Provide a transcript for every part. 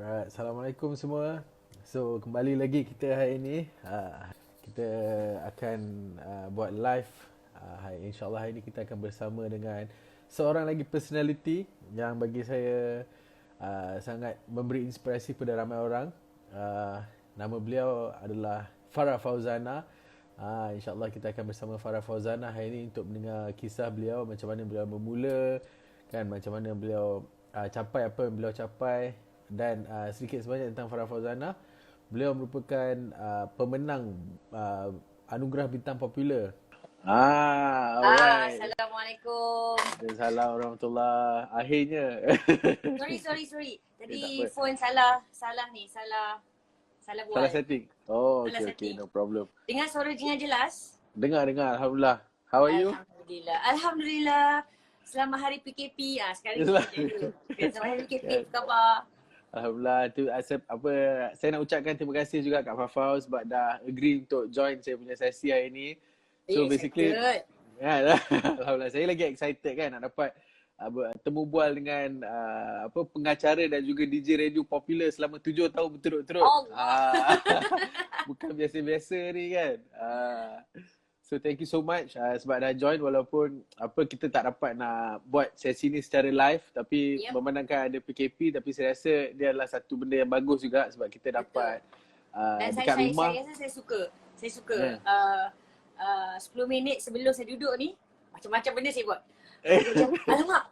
Alright, Assalamualaikum semua. So, kembali lagi kita hari ini. Kita akan buat live. InsyaAllah hari ini kita akan bersama dengan seorang lagi personality yang bagi saya sangat memberi inspirasi kepada ramai orang. Nama beliau adalah Farah Fauzana. InsyaAllah kita akan bersama Farah Fauzana hari ini untuk mendengar kisah beliau, macam mana beliau bermula, kan, macam mana beliau capai apa yang beliau capai, dan sedikit sebanyak tentang Farah Fauzana. Beliau merupakan pemenang anugerah bintang popular. Alright. Assalamualaikum. Assalamualaikum warahmatullahi. Akhirnya. Sorry. Tak Tadi apa. phone salah ni, salah buat. Salah setting. Oh, Salah okay, setting. no problem. Dengar suara dengan jelas? Dengar, Alhamdulillah. How are you? Alhamdulillah. Selamat hari PKP. Sekarang Selamat. kita dulu. Selamat hari PKP, apa khabar? Alhamdulillah. Saya nak ucapkan terima kasih juga Kak Fafau sebab dah agree untuk join saya punya sesi hari ni. So basically, ya, Alhamdulillah, saya lagi excited kan nak dapat temu bual dengan pengacara dan juga DJ radio popular selama 7 tahun berturut-turut. Bukan biasa-biasa ni kan. So thank you so much sebab dah join, walaupun kita tak dapat nak buat sesi ni secara live, tapi memandangkan ada PKP, tapi saya rasa dia adalah satu benda yang bagus juga sebab kita dapat dan dekat rumah. saya rasa saya suka 10 minit sebelum saya duduk ni macam-macam benda saya buat. Alamak.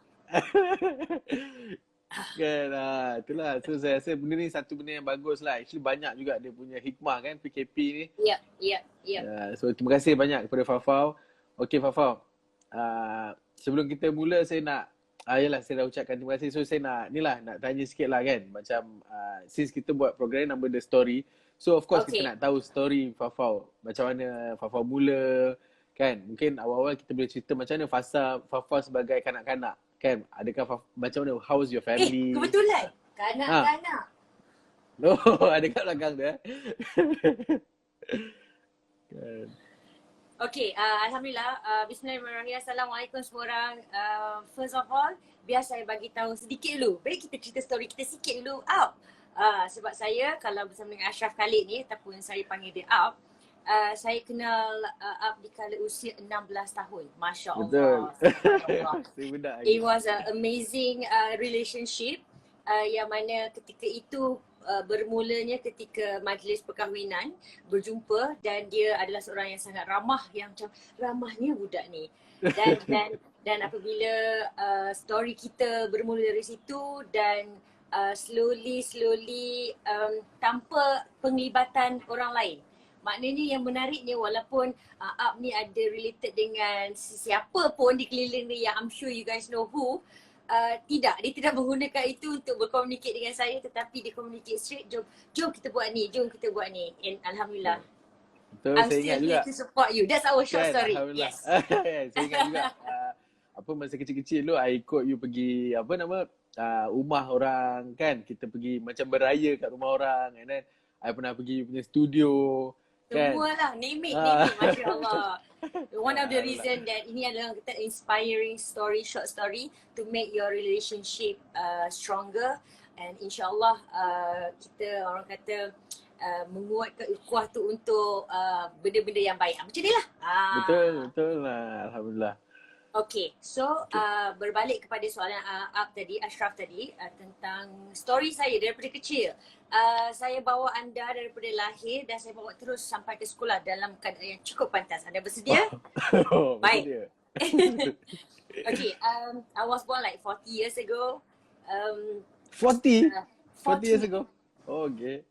Kan, itulah. So saya rasa benda ni satu benda yang bagus lah. Actually banyak juga dia punya hikmah kan PKP ni. Ya. So terima kasih banyak kepada Fafau. Okay Fafau, sebelum kita mula saya nak yalah, saya dah ucapkan terima kasih. So saya nak tanya sikit lah kan. Macam since kita buat program nama The Story, so of course kita nak tahu story Fafau. Macam mana Fafau mula kan. Mungkin awal-awal kita boleh cerita macam mana fasa Fafau sebagai kanak-kanak kan. Adakah macam mana, how's your family? Kebetulan kanak-kanak. Oh, ada kat belakang dia. Kan. Okay, Alhamdulillah. Bismillahirrahmanirrahim. Assalamualaikum semua orang. First of all, biar saya bagi tahu sedikit dulu. Baik, kita cerita story kita sikit dulu. Sebab saya kalau bersama dengan Ashraf Khalid ni, ataupun saya panggil dia Up, saya kenal Up di kala usia 16 tahun. Masya Allah. Betul. It was an amazing relationship yang mana ketika itu bermulanya ketika majlis perkahwinan berjumpa, dan dia adalah seorang yang sangat ramah, yang macam ramahnya budak ni. Dan apabila story kita bermula dari situ, dan slowly tanpa penglibatan orang lain. Maknanya yang menariknya, walaupun Up ni ada related dengan siapa pun di keliling ni, yang I'm sure you guys know who, dia tidak menggunakan itu untuk berkomunikasi dengan saya, tetapi dia communicate straight, jom kita buat ni, and Alhamdulillah. Betul, I'm saya still ingat here juga to support you. That's our short story. Alhamdulillah. Yes. Saya ingat juga masa kecil-kecil dulu I ikut you pergi rumah orang kan. Kita pergi macam beraya kat rumah orang, and then I pernah pergi you punya studio kan. Semualah, name it, Masya Allah. One of the reason that ini adalah kita inspiring story, short story to make your relationship stronger, and insyaAllah kita orang kata menguatkan ukhuwah tu untuk benda-benda yang baik. Macam ni lah. Betul lah. Alhamdulillah. Okay, so berbalik kepada soalan Ashraf tadi, tentang story saya daripada kecil. Saya bawa anda daripada lahir dan saya bawa terus sampai ke sekolah dalam keadaan yang cukup pantas. Anda bersedia? Baik. Okay, I was born like 40 years ago. 40 years ago? Oh, okay.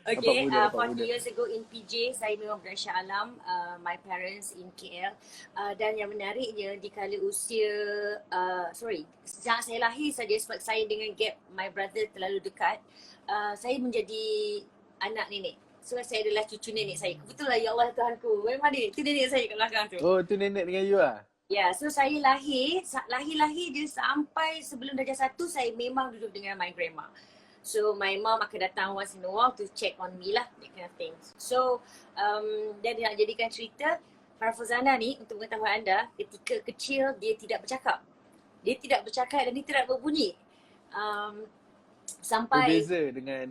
Okay, 40 years ago in PJ, saya memang dari Shah Alam, my parents in KL. Dan yang menariknya di kala usia, sejak saya lahir saja, sebab saya dengan gap my brother terlalu dekat, saya menjadi anak nenek. So saya adalah cucu nenek saya. Kebetulan, ya Allah Tuhanku, memang dia, itu nenek saya kat belakang tu. Oh, tu nenek dengan you lah? Ya, so saya lahir je sampai sebelum darjah 1, saya memang duduk dengan my grandma. So my mom akan datang once in a while to check on me lah, that kind of thing. So dan dia nak jadikan cerita, Farah Fauzana ni, untuk pengetahuan anda, ketika kecil dia tidak bercakap. Dia tidak bercakap dan dia tidak berbunyi. Sampai Berbeza dengan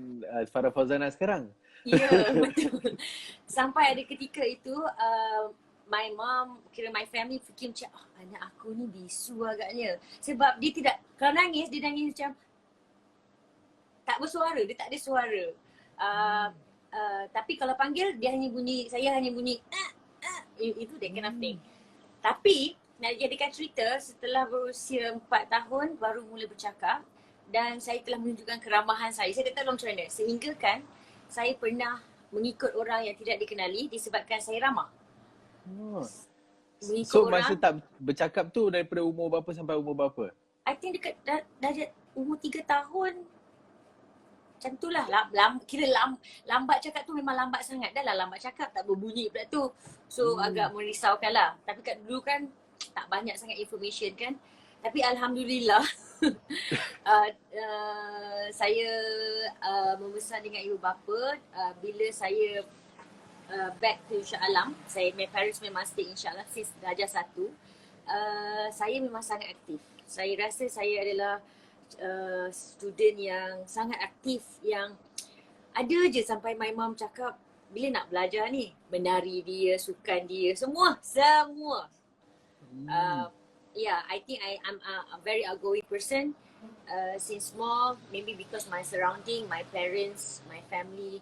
Farah Fauzana sekarang. ya, betul. Sampai ada ketika itu my mom, kira my family fikir macam anak aku ni bisu agaknya. Sebab dia tidak, kalau nangis, dia nangis macam tak bersuara, dia tak ada suara. Uh, tapi kalau panggil, dia hanya bunyi, saya hanya bunyi itu that kind of thing. Tapi nak jadikan cerita, setelah berusia 4 tahun baru mula bercakap dan saya telah menunjukkan keramahan saya. Saya tak tahu macam mana. Sehingga kan saya pernah mengikut orang yang tidak dikenali disebabkan saya ramah. Oh. Mengikut So orang, masa tak bercakap tu daripada umur berapa sampai umur berapa? I think dekat dah umur 3 tahun. Macam tu lah, lambat cakap tu memang lambat sangat. Dah lah lambat cakap, tak berbunyi pula tu. So agak merisaukan lah. Tapi kat dulu kan tak banyak sangat information kan. Tapi Alhamdulillah saya membesar dengan ibu bapa. Bila saya back to Shah Alam, my parents memang stay insyaAllah since darjah 1. Saya memang sangat aktif. Saya rasa saya adalah student yang sangat aktif, yang ada je sampai my mom cakap bila nak belajar ni, menari dia, sukan dia, semua. Yeah, I think I'm a very outgoing person since small, maybe because my surrounding, my parents, my family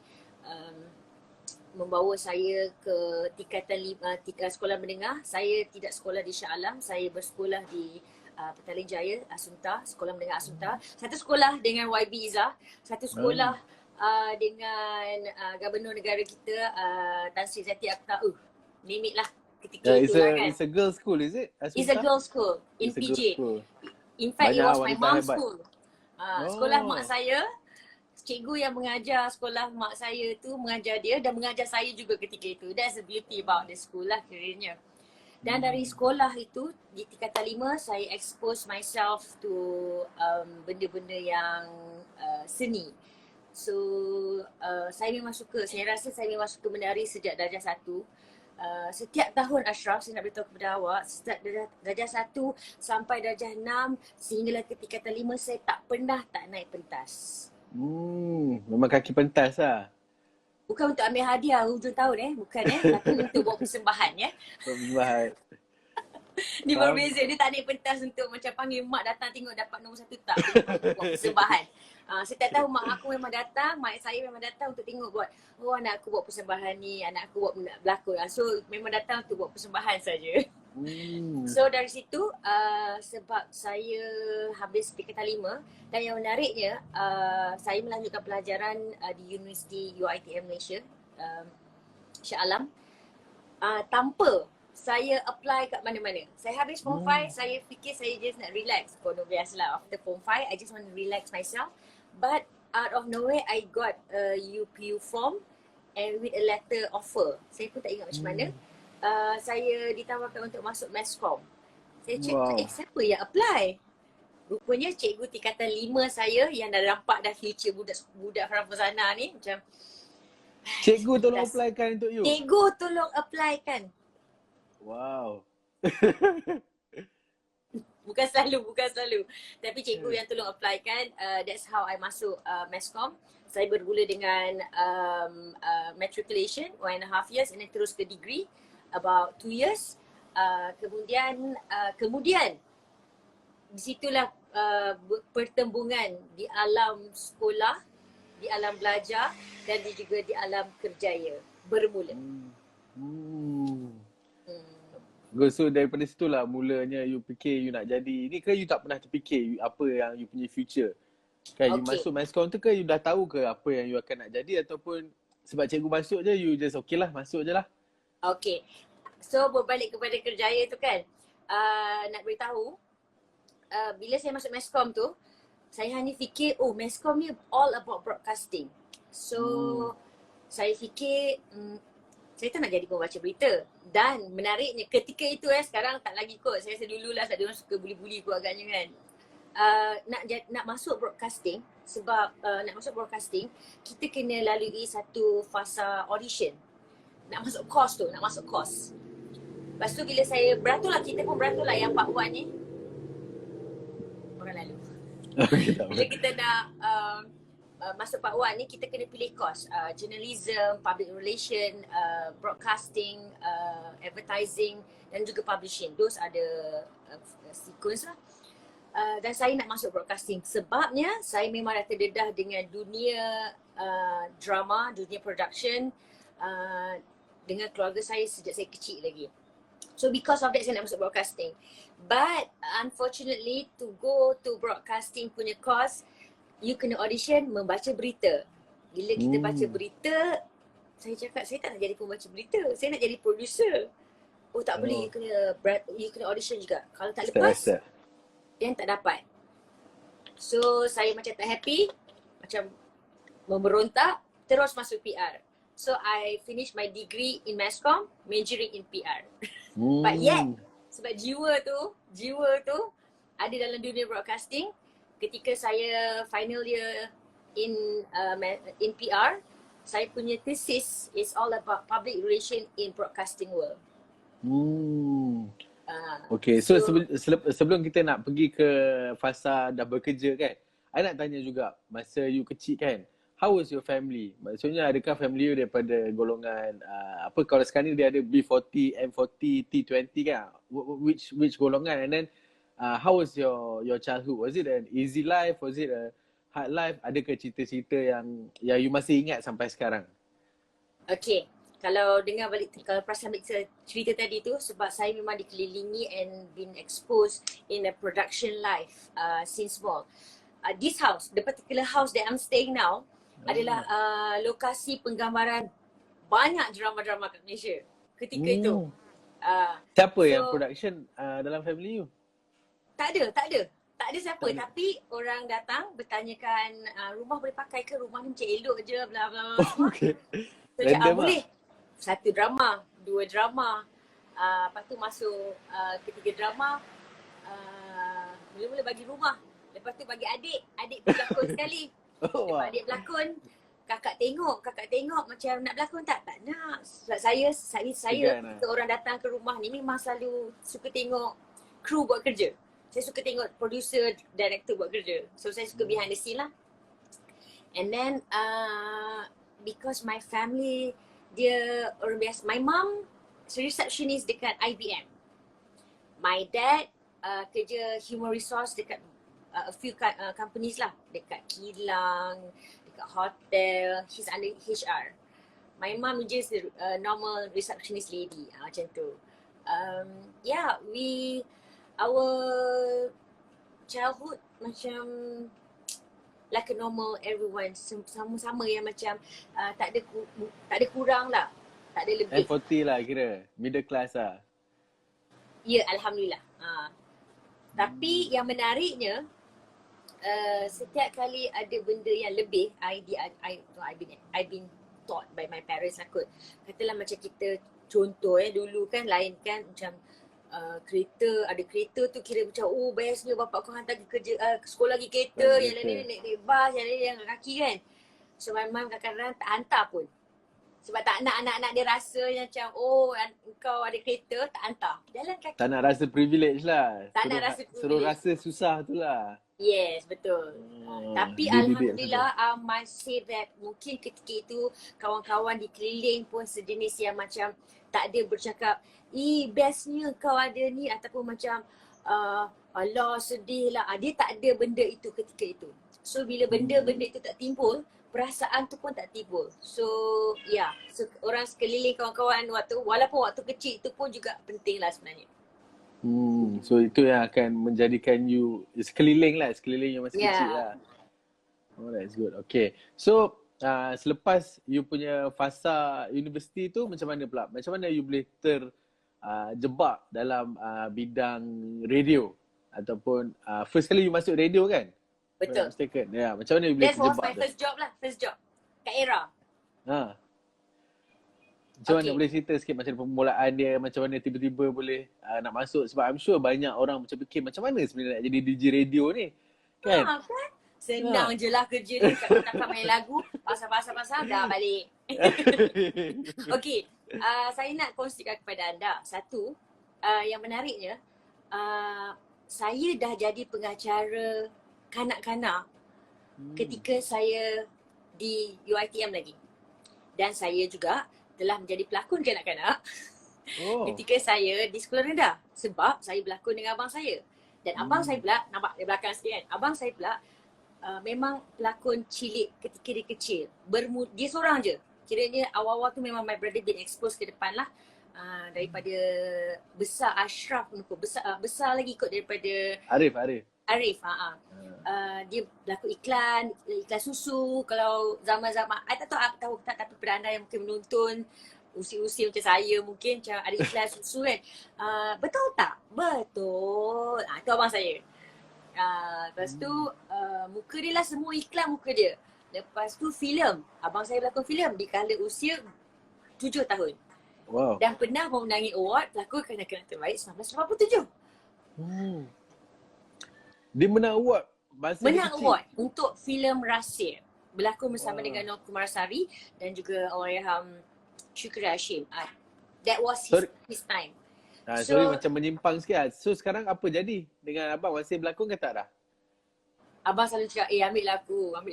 membawa saya ke tingkatan sekolah menengah. Saya tidak sekolah di Shah Alam, saya bersekolah di Petaling Jaya, Assunta, sekolah menengah Assunta. Satu sekolah dengan YB Izzah, satu sekolah dengan Gubernur negara kita Tan Sri Zati Akhtar. Name it lah ketika itulah kan. It's a girls' school, is it? Assunta? It's a girls' school in PJ. In fact, Banyak it was my wanita mom's hebat. school. Sekolah mak saya, cikgu yang mengajar sekolah mak saya tu mengajar dia dan mengajar saya juga ketika itu. That's the beauty about the school lah kiranya. Dan dari sekolah itu, di tingkatan 5, saya expose myself to benda-benda yang seni. So, saya memang suka, saya rasa saya memang suka menari sejak darjah 1. Setiap tahun Ashraf, saya nak beritahu kepada awak, sejak darjah 1 sampai darjah 6, sehinggalah ke tingkatan 5, saya tak pernah tak naik pentas. Memang kaki pentas lah. Bukan untuk ambil hadiah hujung tahun bukan tapi untuk buat persembahan Persembahan. Dia berbeza, dia tak naik pentas untuk macam panggil mak datang tengok dapat nombor 1 tak, buat persembahan. Saya tak tahu, mak aku memang datang, mak saya memang datang untuk tengok buat, anak aku buat persembahan ni, anak aku buat berlakon. So memang datang untuk buat persembahan saja. So dari situ sebab saya habis tingkatan 5 dan yang menariknya saya melanjutkan pelajaran di Universiti UiTM Malaysia, Shah Alam, tanpa saya apply kat mana-mana. Saya habis form 5, saya fikir saya just nak relax. Kono biasalah, after form 5 I just want to relax myself. But out of nowhere I got a UPU form and with a letter offer. Saya pun tak ingat macam mana. Saya ditawarkan untuk masuk Meskom. Saya cakap, siapa yang apply? Rupanya cikgu tingkatan 5 saya yang dah nampak dah future budak Farah Fauzana ni macam, Cikgu tolong applykan untuk you? Cikgu tolong applykan. Wow. Bukan selalu. Tapi cikgu yang tolong applykan. That's how I masuk Meskom. Saya bermula dengan matriculation 1.5 years and then terus ke degree about 2 years. Kemudian di situlah pertembungan di alam sekolah, di alam belajar dan juga di alam kerjaya bermula. Good. So daripada situlah mulanya you fikir you nak jadi ni, ke you tak pernah terfikir apa yang you punya future? Kan you masuk Meskom tu, ke you dah tahu ke apa yang you akan nak jadi, ataupun sebab cikgu masuk je you just okay lah, masuk je lah? Okay. So berbalik kepada kerjaya tu kan, nak beritahu bila saya masuk Meskom tu, saya hanya fikir Meskom ni all about broadcasting. So saya fikir saya tak nak jadi pembaca berita. Dan menariknya ketika itu sekarang tak lagi kot. Saya rasa dululah sebab diorang suka buli-buli kot agaknya kan. Nak masuk broadcasting, sebab nak masuk broadcasting kita kena lalui satu fasa audition. Nak masuk course. Lepas tu bila saya beratur lah, kita pun beratur lah yang Pak Wan ni. Orang lalu. Okay, tak Bila apa. kita nak masuk part 1 ni, kita kena pilih course. Journalism, public relation, broadcasting, advertising dan juga publishing. Those are the sequence lah. Dan saya nak masuk broadcasting sebabnya saya memang dah terdedah dengan dunia drama, dunia production dengan keluarga saya sejak saya kecil lagi. So because of that saya nak masuk broadcasting. But unfortunately to go to broadcasting punya course, you kena audition membaca berita. Bila kita baca berita, saya cakap saya tak nak jadi pembaca berita, saya nak jadi producer. Oh tak boleh, you kena audition juga. Kalau tak lepas, yang tak dapat. So saya macam tak happy, macam memberontak, terus masuk PR. So I finish my degree in masscom, majoring in PR. But yet, sebab jiwa tu ada dalam dunia broadcasting. Ketika saya final year in PR, saya punya thesis is all about public relation in broadcasting world. Okay, so sebelum kita nak pergi ke fasa dah bekerja kan, I nak tanya juga, masa you kecil kan, how was your family? Maksudnya adakah family you daripada golongan, apa kalau sekarang ni dia ada B40, M40, T20 kan? Which golongan? And then how was your childhood? Was it an easy life? Was it a hard life? Adakah cerita-cerita yang you masih ingat sampai sekarang? Okay. Kalau dengar balik, kalau perasan balik cerita tadi tu, sebab saya memang dikelilingi and been exposed in a production life since small. This house, the particular house that I'm staying now adalah lokasi penggambaran banyak drama-drama kat Malaysia ketika itu. Siapa yang production dalam family you? Tak ada siapa. Tapi orang datang bertanyakan rumah boleh pakai ke, rumah ni macam elok je, bla bla bla. Okay. So cakap boleh. 1 drama, 2 drama. Lepas tu masuk ketiga drama, mula-mula bagi rumah. Lepas tu bagi adik berlakon sekali. Lepas adik berlakon, kakak tengok macam nak berlakon tak? Tak nak. Sebab saya orang datang ke rumah ni memang selalu suka tengok kru buat kerja. Saya suka tengok producer, director buat kerja. So saya suka behind the scene lah. And then because my family dia orang biasa. My mom receptionist dekat IBM. My dad kerja human resource dekat a few companies lah. Dekat kilang, dekat hotel. He's under HR. My mom just a normal receptionist lady. Macam tu. Yeah, our childhood macam like a normal everyone, sama-sama yang macam tak ada kurang lah, tak ada lebih. M40 lah kira, middle class lah. Ya, Alhamdulillah. Tapi yang menariknya, setiap kali ada benda yang lebih, I've been taught by my parents lah kot. Katalah macam kita contoh dulu kan, lain kan macam ada kereta tu kira macam bestnya bapak kau hantar ke kerja ke sekolah lagi kereta, yang lain naik bas, yang lain yang kaki kan. So my mum kadang-kadang tak hantar pun. Sebab tak nak anak-anak dia rasa macam kau ada kereta, tak hantar. Jalan kaki. Tak nak rasa privilege lah. Tak nak rasa privilege. Suruh rasa susah tu lah. Yes, betul. Tapi Alhamdulillah, I must say that mungkin ketika itu kawan-kawan di keliling pun sejenis yang macam tak ada bercakap, bestnya kau ada ni, ataupun macam alah sedih lah. Dia tak ada benda itu ketika itu. So bila benda-benda itu tak timbul, perasaan tu pun tak timbul. So so orang sekeliling kawan-kawan walaupun waktu kecil itu pun juga penting lah sebenarnya. So itu yang akan menjadikan you sekeliling yang masih kecil lah. Oh, that's good. Okay. So selepas you punya fasa universiti tu macam mana pula? Macam mana you boleh terjebak dalam bidang radio? Ataupun first kali you masuk radio kan? Betul. Ya, macam mana you boleh terjebak? That was my first job kat Era. Macam mana boleh cerita sikit macam permulaan dia, macam mana tiba-tiba boleh nak masuk? Sebab I'm sure banyak orang macam fikir macam mana sebenarnya nak jadi DJ radio ni kan? Kan? Senang je lah kerja ni, kat kita main lagu, pasal dah balik. Okay, saya nak kongsikan kepada anda. Satu, yang menariknya, saya dah jadi pengacara kanak-kanak ketika saya di UiTM lagi. Dan saya juga telah menjadi pelakon kanak-kanak ketika saya di sekolah rendah. Sebab saya berlakon dengan abang saya. Dan abang saya pula, nampak di belakang sikit kan, abang saya pula memang pelakon cilik ketika dia kecil. Dia seorang je. Kiranya awal-awal tu memang my brother been exposed ke depan lah. Daripada besar Ashraf menurutku. Besar lagi kot daripada Arif. Dia berlakon iklan susu. Kalau zaman-zaman, I tak tahu tapi pada anda yang mungkin menonton usia-usia macam saya mungkin macam ada iklan susu kan. Betul tak? Betul. Tu abang saya. Lepas tu muka dia lah, semua iklan muka dia. Lepas tu filem. Abang saya berlakon filem di kala usia 7 tahun. Wow. Dan pernah memenangi award pelakon kanak-kanak terbaik 1987. Dia menang award masa Menang kecil. award untuk filem Rahsia. Berlakon bersama dengan Nur Kumarasari dan juga Allahyarham Syukri Hashim. That was his time. Sorry macam menyimpang sikit lah. So sekarang apa jadi dengan abang? Masih berlakon ke tak dah? Abang selalu cakap, ambil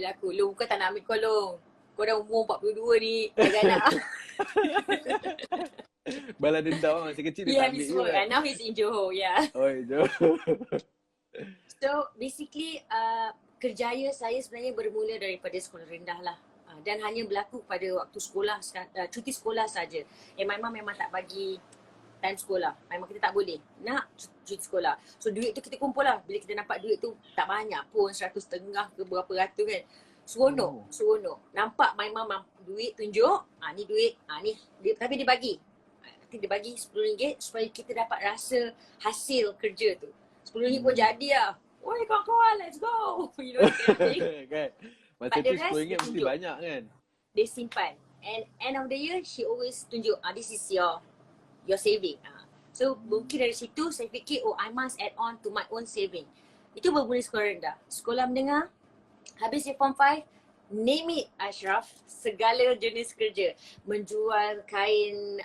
laku. Long bukan tak nak ambil kau Long. Kau dah umur 42 ni, jaga anak. Balas dendam masa kecil dia Yeah, tak ambil he's juga. work. Now he's in Johor, yeah. Oh, Johor. So basically kerjaya saya sebenarnya bermula daripada sekolah rendah lah. Dan hanya berlaku pada waktu sekolah, cuti sekolah saja. My mum memang tak bagi time sekolah. Memang kita tak boleh nak cuti sekolah. So duit tu kita kumpul lah. Bila kita dapat duit tu tak banyak pun, 150 ke berapa ratus kan. Seronok. Nampak my mum duit tunjuk, ni duit, ni dia, tapi dia bagi. Nanti dia bagi RM10 supaya kita dapat rasa hasil kerja tu. RM10 pun jadi lah. Oi kawan-kawan, let's go. You know that kind of thing. Kan? Masa But tu the rest RM10 dia mesti tunjuk. banyak kan? Dia simpan. And end of the year, she always tunjuk, this is your saving. So mungkin dari situ saya fikir, I must add on to my own saving. Itu bermula sekolah rendah. Sekolah menengah, habis form 5, name it Ashraf, segala jenis kerja. Menjual kain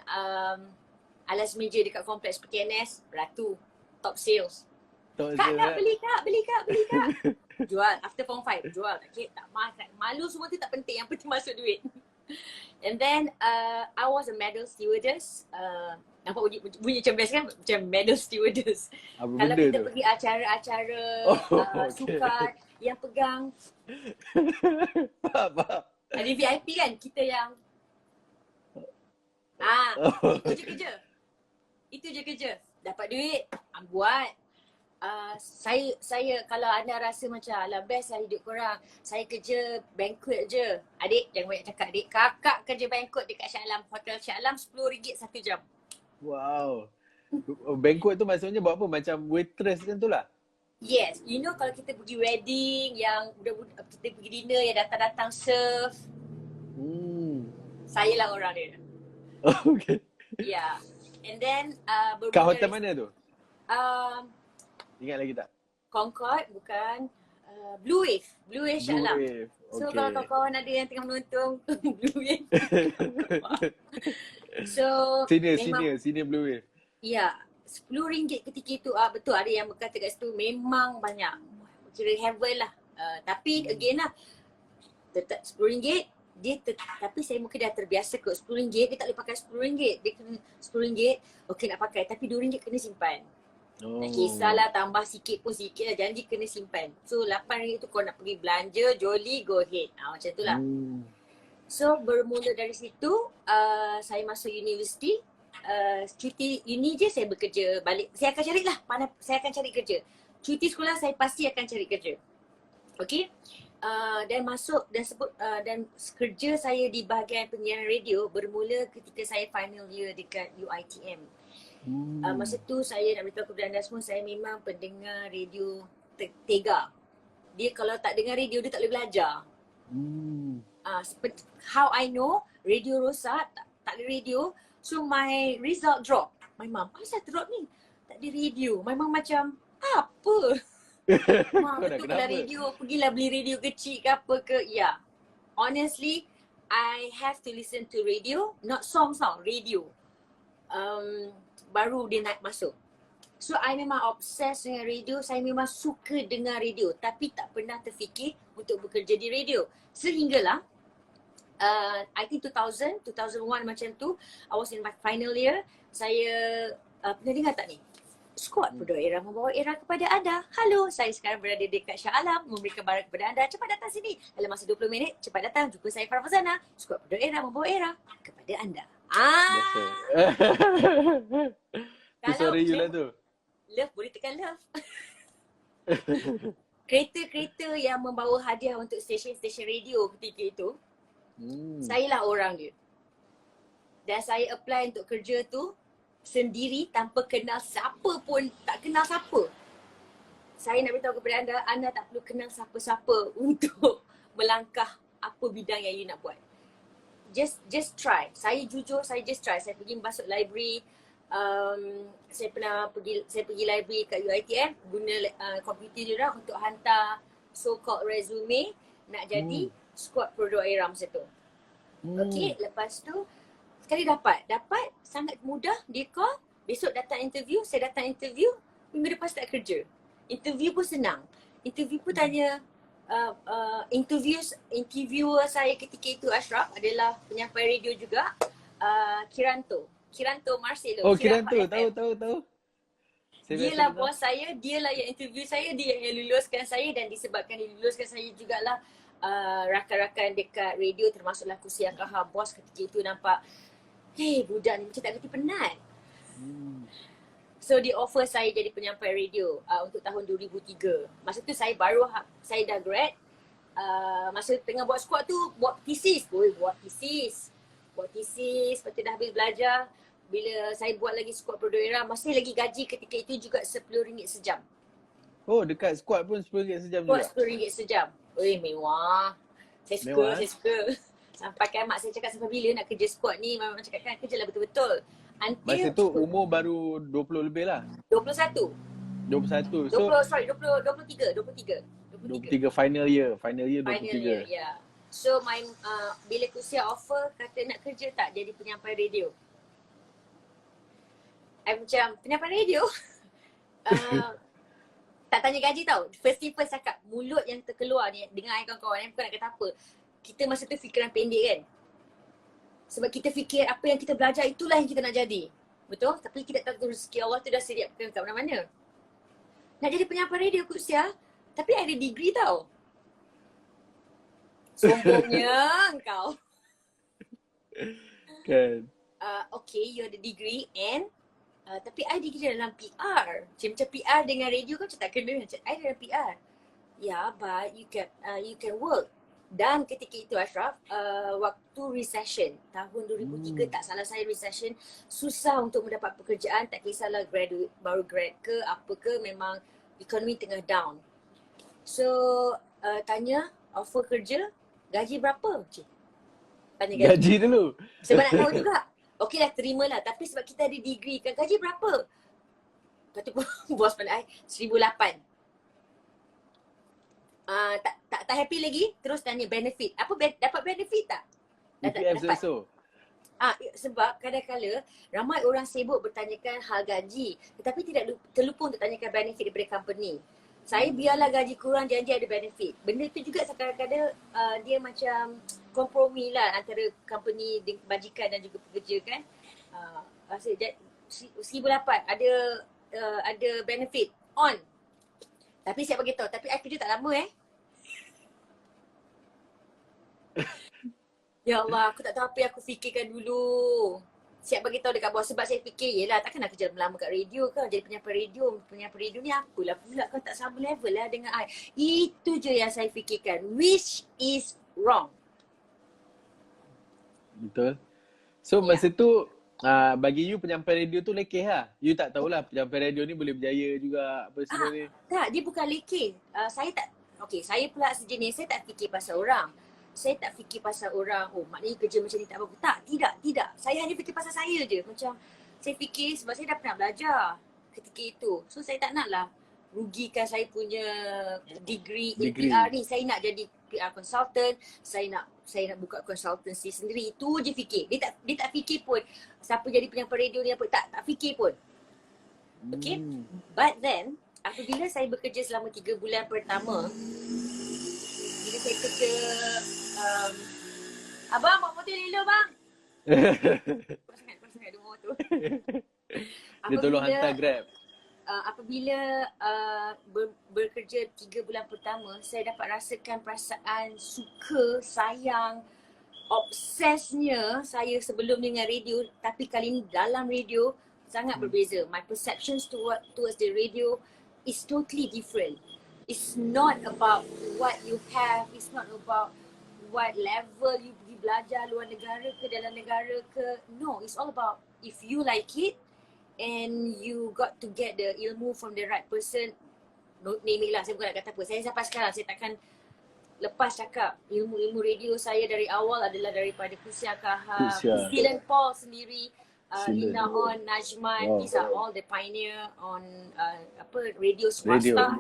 alas meja dekat kompleks PTNS, Ratu, top sales. Kak nak beli kak. Jual, after form 5, jual. Tak malu semua tu tak penting, yang penting masuk duit. And then I was a medal stewardess. Nampak bunyi macam best kan? Macam medal stewardess. Apa Kalau benda kita tu? pergi acara-acara Okay. sukan, yang pegang Faham. ada VIP kan, kita yang itu je kerja. Dapat duit, buat. Saya kalau anda rasa macam alah best lah hidup korang, saya kerja banquet je. Adik jangan banyak cakap adik. Kakak kerja banquet dekat Shah Alam, Hotel Shah Alam, RM10 1 jam. Wow. Banquet tu maksudnya buat apa? Macam waitress macam tu lah? Yes, you know kalau kita pergi wedding yang budak-budak, kita pergi dinner yang datang-datang serve, saya lah orang dia. Okay. Yeah. And then Kat hotel mana tu? Ingat lagi tak? Concord bukan, Blue Wave Shah Alam. Wave. So Okay. kalau kawan-kawan ada yang tengah menonton Blue Wave. So Senior Blue Wave. ya, RM10 ketika itu, betul ada yang berkata kat situ memang banyak. Kira heaven lah. Tapi again lah, tetap RM10 tapi saya mungkin dah terbiasa kot. RM10 dia tak boleh pakai RM10. Dia kena RM10, okey nak pakai, tapi RM2 kena simpan. Tak kisahlah tambah sikit pun sikit lah, janji kena simpan. So RM8 tu kau nak pergi belanja, jolly, go ahead. Macam tu lah. So bermula dari situ, saya masuk universiti. Cuti uni je saya bekerja balik. Saya akan carilah mana saya akan cari kerja. Cuti sekolah saya pasti akan cari kerja. Okey. Dan masuk dan sebut dan kerja saya di bahagian penyiaran radio bermula ketika saya final year dekat UiTM. Masa tu saya nak beritahu kepada anda semua, saya memang pendengar radio tega. Dia kalau tak dengar radio dia tak boleh belajar. How I know radio rosak, tak ada radio, so my result drop. My mum, asal drop ni? Tak ada radio. My mum macam, apa? Mak betul kalau radio, pergilah beli radio kecil ke apa ke. Ya, honestly, I have to listen to radio, not songs now, radio. Baru dia nak masuk. So I memang obses dengan radio, saya memang suka dengar radio tapi tak pernah terfikir untuk bekerja di radio. Sehinggalah I think 2001 macam tu, I was in my final year, saya pernah dengar tak ni? Skuad Perdua Era membawa era kepada anda. Halo, saya sekarang berada dekat Shah Alam memberikan barang kepada anda. Cepat datang sini. Dalam masa 20 minit, cepat datang. Jumpa saya Farah Fazana. Skuad Perdua Era membawa era kepada anda. Tu suara you lah tu. Love, boleh tekan love. Kereta-kereta yang membawa hadiah untuk stesen-stesen radio ketika itu, saya lah orang dia. Dan saya apply untuk kerja tu sendiri tanpa kenal siapa pun, tak kenal siapa. Saya nak beritahu kepada anda tak perlu kenal siapa-siapa untuk melangkah apa bidang yang you nak buat. Just try. Saya jujur, saya just try. Saya pergi masuk library. Saya pergi library kat UiTM guna komputer dia orang untuk hantar so-called resume nak jadi skuad Perdua Era masa tu. Okay, lepas tu sekali dapat sangat mudah, dia call, besok datang interview, saya datang interview, minggu depan start kerja. Interview pun senang. Interview pun tanya interviewer saya ketika itu Ashraf adalah penyampai radio juga, Kiranto Marcelo. Oh, Kiranto, tahu. Dia lah bos saya, dia lah yang interview saya, dia yang luluskan saya, dan disebabkan dia luluskan saya jugalah rakan-rakan dekat radio termasuklah Kusiah Kahar, bos ketika itu nampak, hey budak ni macam tak kerti penat. So dia offer saya jadi penyampai radio untuk tahun 2003. Masa tu saya saya dah grad. Masa tengah buat squad tu, buat thesis. Lepas tu dah habis belajar. Bila saya buat lagi squad Perdua Era, masih lagi gaji ketika itu juga RM10 sejam. Oh, dekat squad pun RM10 sejam juga? Squad RM10 sejam. Mewah. Saya suka. Sampai kan mak saya cakap, sampai bila nak kerja squad ni? Mak cakap kan kerjalah betul-betul. Masa tu umur baru 20 lebih lah? 21. 21. 23 final year 23. Final year, yeah. So bila Kusiah offer kata nak kerja tak jadi penyampai radio. I macam penyampai radio? Tak tanya gaji tau. First cakap mulut yang terkeluar ni dengan kawan-kawan bukan nak kata apa. Kita masa tu fikiran pendek kan. Sebab kita fikir apa yang kita belajar itulah yang kita nak jadi. Betul? Tapi kita tak tahu rezeki Allah tu dah sediakan kat mana-mana. Nak jadi penyampai radio Kusiah, tapi ada degree tau. Sombongnya engkau. Kan. Okay, you ada degree and tapi I degree dalam PR. Macam PR dengan radio kan macam tak kena. Macam I dalam PR. Yeah, but you can work. Dan ketika itu Ashraf, waktu recession tahun 2003 tak salah saya recession, susah untuk mendapat pekerjaan, tak kisahlah baru grad ke apa ke, memang ekonomi tengah down. So tanya offer kerja, gaji berapa? Tanya gaji dulu. Sebab nak tahu juga. Okey lah, terimalah, tapi sebab kita ada degree kan, gaji berapa? Lepas tu bos pandai RM1,800. Tak happy lagi, terus tanya benefit. Apa dapat benefit tak? EPF so. Sebab kadang-kala ramai orang sibuk bertanyakan hal gaji, tetapi tidak terlupa untuk tanyakan benefit daripada company. Saya biarlah gaji kurang, janji ada benefit. Benda tu juga kadang-kadang dia macam kompromi lah antara company dengan majikan dan juga pekerja kan. RM1,800 ada benefit on. Tapi siap bagi tahu, tapi I kerja tak lama Ya Allah, aku tak tahu apa yang aku fikirkan dulu. Siap bagi tahu dekat bos sebab saya fikir, yelah takkan nak kerja lama kat radio kan, jadi penyampai radio. Penyampai radio ni apalah pula, kau tak sama level lah dengan I. Itu je yang saya fikirkan, which is wrong. Betul. So masa tu bagi you penyampai radio tu lekeh lah. You tak tahulah penyampai radio ni boleh berjaya juga apa semua ni. Tak, dia bukan lekeh. Saya pula sejenis, saya tak fikir pasal orang. Saya tak fikir pasal orang, oh maknanya kerja macam ni tak bagus. Tak, tidak. Saya hanya fikir pasal saya je. Macam saya fikir sebab saya dah pernah belajar ketika itu. So saya tak naklah rugikan saya punya degree in PR ni. Saya nak jadi PR consultant, saya nak buka consultancy sendiri. Itu je fikir. Dia tak fikir pun siapa jadi penyampai radio ni apa. Tak fikir pun. Okay. Hmm. But then, apabila saya bekerja selama 3 bulan pertama, bila saya kerja, um, abang, bawa motor lilo bang. Kau sangat ada motor. Dia tolong hantar Apabila Grab. bekerja 3 bulan pertama, saya dapat rasakan perasaan suka, sayang, obsesnya saya sebelum dengan radio, tapi kali ni dalam radio sangat berbeza. My perceptions towards the radio is totally different. It's not about what you have, it's not about what level you pergi belajar luar negara ke dalam negara ke. No, it's all about if you like it and you got to get the ilmu from the right person. No, name it lah, saya bukan nak kata apa. Saya sampai sekarang, saya takkan lepas cakap ilmu-ilmu radio saya dari awal adalah daripada Kusia Kahar, Kusia. Dylan Paul sendiri, Excellent. Lina On, Najman, Wow. these are all the pioneer on radio Radio. swasta.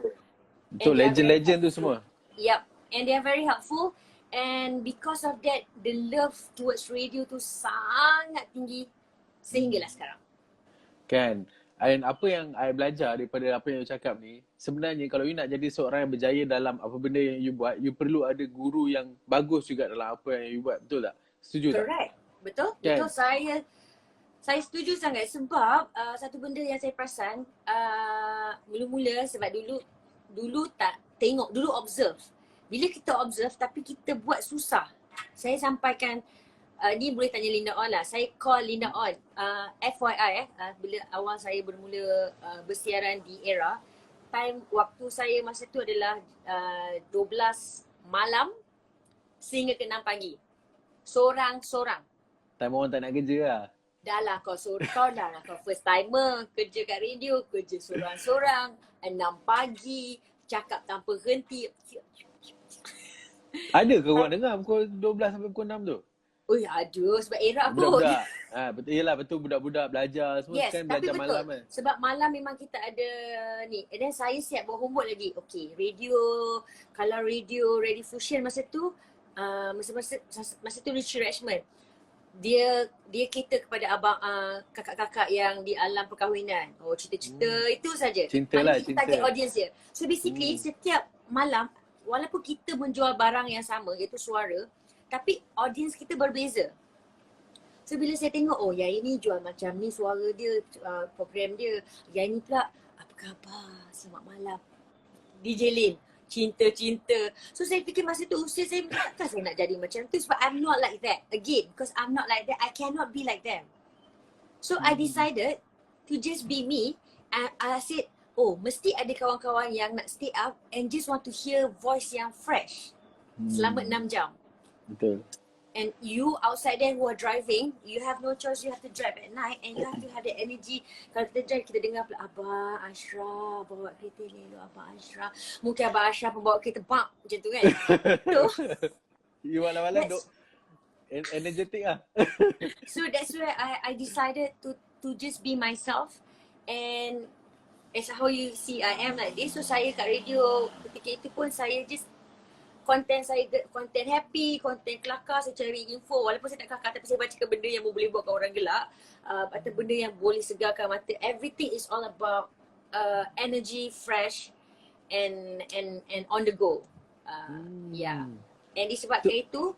Betul, And they are legend-legend tu very semua. Yep, and they are very helpful. And because of that, the love towards radio tu sangat tinggi sehinggalah sekarang. Kan. Dan apa yang I belajar daripada apa yang you cakap ni, sebenarnya kalau you nak jadi seorang yang berjaya dalam apa benda yang you buat, you perlu ada guru yang bagus juga dalam apa yang you buat. Betul tak? Setuju tak? Correct. Betul? Kan? Betul. Saya setuju sangat sebab satu benda yang saya perasan mula-mula sebab dulu tak tengok, dulu observe. Bila kita observe tapi kita buat susah. Saya sampaikan ni boleh tanya Linda On lah. Saya call Linda On. FYI bila awal saya bermula bersiaran di Era, time waktu saya masa tu adalah 12 malam sehingga ke 6 pagi. Sorang-sorang. Time orang tak nak kerja lah. Dah lah kau first timer, kerja kat radio, kerja sorang-sorang, 6 pagi, cakap tanpa henti. Ada ke orang dengar pukul 12 sampai pukul 6 tu? Oh ada sebab Era pun. Budak-budak. Betul, yelah betul budak-budak belajar semua Yes, kan tapi belajar betul. malam kan. Sebab malam memang kita ada ni. And then saya siap buat homework lagi. Okay, radio, kalau radio fusion masa tu, masa tu Richard Richmond. Dia cater kepada abang kakak-kakak yang di alam perkahwinan. Oh, cerita-cerita itu saja. Cinta lah, Kita cinta. target audience dia. So basically setiap malam walaupun kita menjual barang yang sama iaitu suara, tapi audience kita berbeza. So bila saya tengok, oh yang ini jual macam ni suara dia, program dia. Yang ini pula, apa khabar, selamat malam. DJ Lin, cinta-cinta. So saya fikir masa tu usia saya, takkan saya nak jadi macam tu sebab I'm not like that. Again, because I'm not like that, I cannot be like them. So I decided to just be me and I said, oh mesti ada kawan-kawan yang nak stay up and just want to hear voice yang fresh selama 6 jam. Betul. And you outside there who are driving, you have no choice, you have to drive at night and you have to have the energy. Kalau kita drive, kita dengar pula Abang Ashraf bawa kereta ni, Abang Ashraf. Mungkin Abang Ashraf bawa kereta bak macam tu kan. So, You malam-malam That's- energetic lah. so that's why I decided to just be myself. And as how you see I am like this. So saya kat radio ketika itu pun saya just konten happy, konten kelakar, saya cari info walaupun saya tak kelakar tapi saya bacakan benda yang boleh buatkan orang gelak atau benda yang boleh segarkan mata. Everything is all about energy, fresh and on the go. Yeah. And disebabkan itu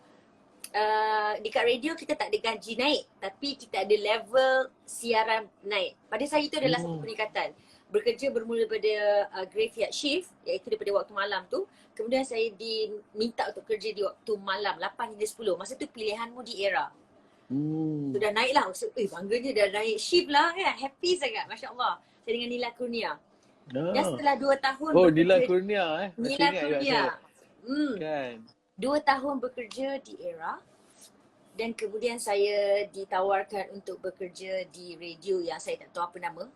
dekat radio kita tak ada gaji naik tapi kita ada level siaran naik. Pada saya itu adalah satu peningkatan. Bekerja bermula daripada graveyard shift iaitu daripada waktu malam tu. Kemudian saya diminta untuk kerja di waktu malam 8 hingga 10. Masa tu pilihanmu di Era. So dah naik lah. So, bangganya dah naik shift lah kan. Happy sangat. Masya Allah. Saya dengan Nila Kurnia. Dan setelah 2 tahun Oh, Nila Kurnia Nila Kurnia. Kan. 2 tahun bekerja di Era. Dan kemudian saya ditawarkan untuk bekerja di radio yang saya tak tahu apa nama.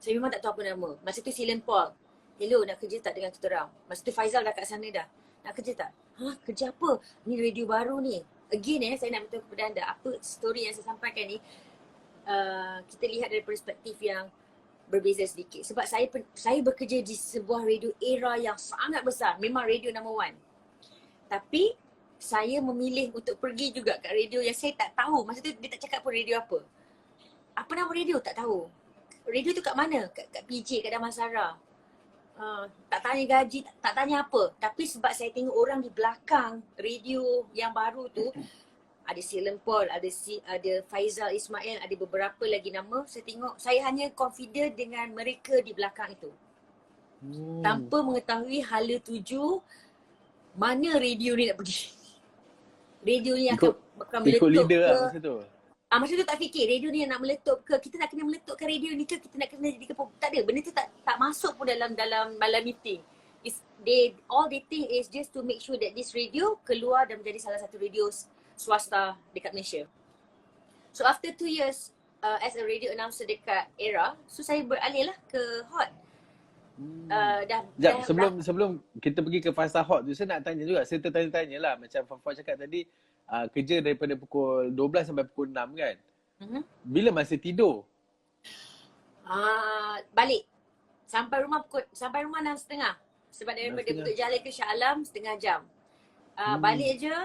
Saya memang tak tahu apa nama. Masa tu Silen Paul. Hello, nak kerja tak dengan kita orang? Masa tu Faizal dah kat sana dah. Nak kerja tak? Kerja apa? Ni radio baru ni. Again saya nak beritahu kepada anda. Apa story yang saya sampaikan ni. Kita lihat dari perspektif yang berbeza sedikit. Sebab saya bekerja di sebuah radio Era yang sangat besar. Memang radio number 1. Tapi saya memilih untuk pergi juga kat radio yang saya tak tahu. Masa tu dia tak cakap pun radio apa. Apa nama radio? Tak tahu. radio tu kat mana? Kat PJ, kat Damansara. Tak tanya gaji, tak tanya apa. Tapi sebab saya tengok orang di belakang radio yang baru tu, ada Silen Paul, ada Faizal Ismail, ada beberapa lagi nama. Saya tengok, saya hanya confident dengan mereka di belakang itu. Tanpa mengetahui hala tuju mana radio ni nak pergi. Radio ni akan ikut meletup leader ke. lah masa tu. Masa tu tak fikir radio ni nak meletup ke, kita nak kena meletupkan radio ni ke, kita nak kena jadi ke. Tak ada, benda tu tak masuk pun dalam meeting. All they think is just to make sure that this radio keluar dan menjadi salah satu radio swasta dekat Malaysia. So after 2 years as a radio announcer dekat Era, so saya beralih lah ke Hot. Sebelum kita pergi ke fasa hot tu, saya nak tanya juga, saya tertanya-tanya lah macam Fafak cakap tadi, kerja daripada pukul 12 sampai pukul 6 kan? Bila masa tidur? Balik. Sampai rumah 6.30. Sebab daripada Bukit Jalil ke Shah Alam setengah jam. Balik je,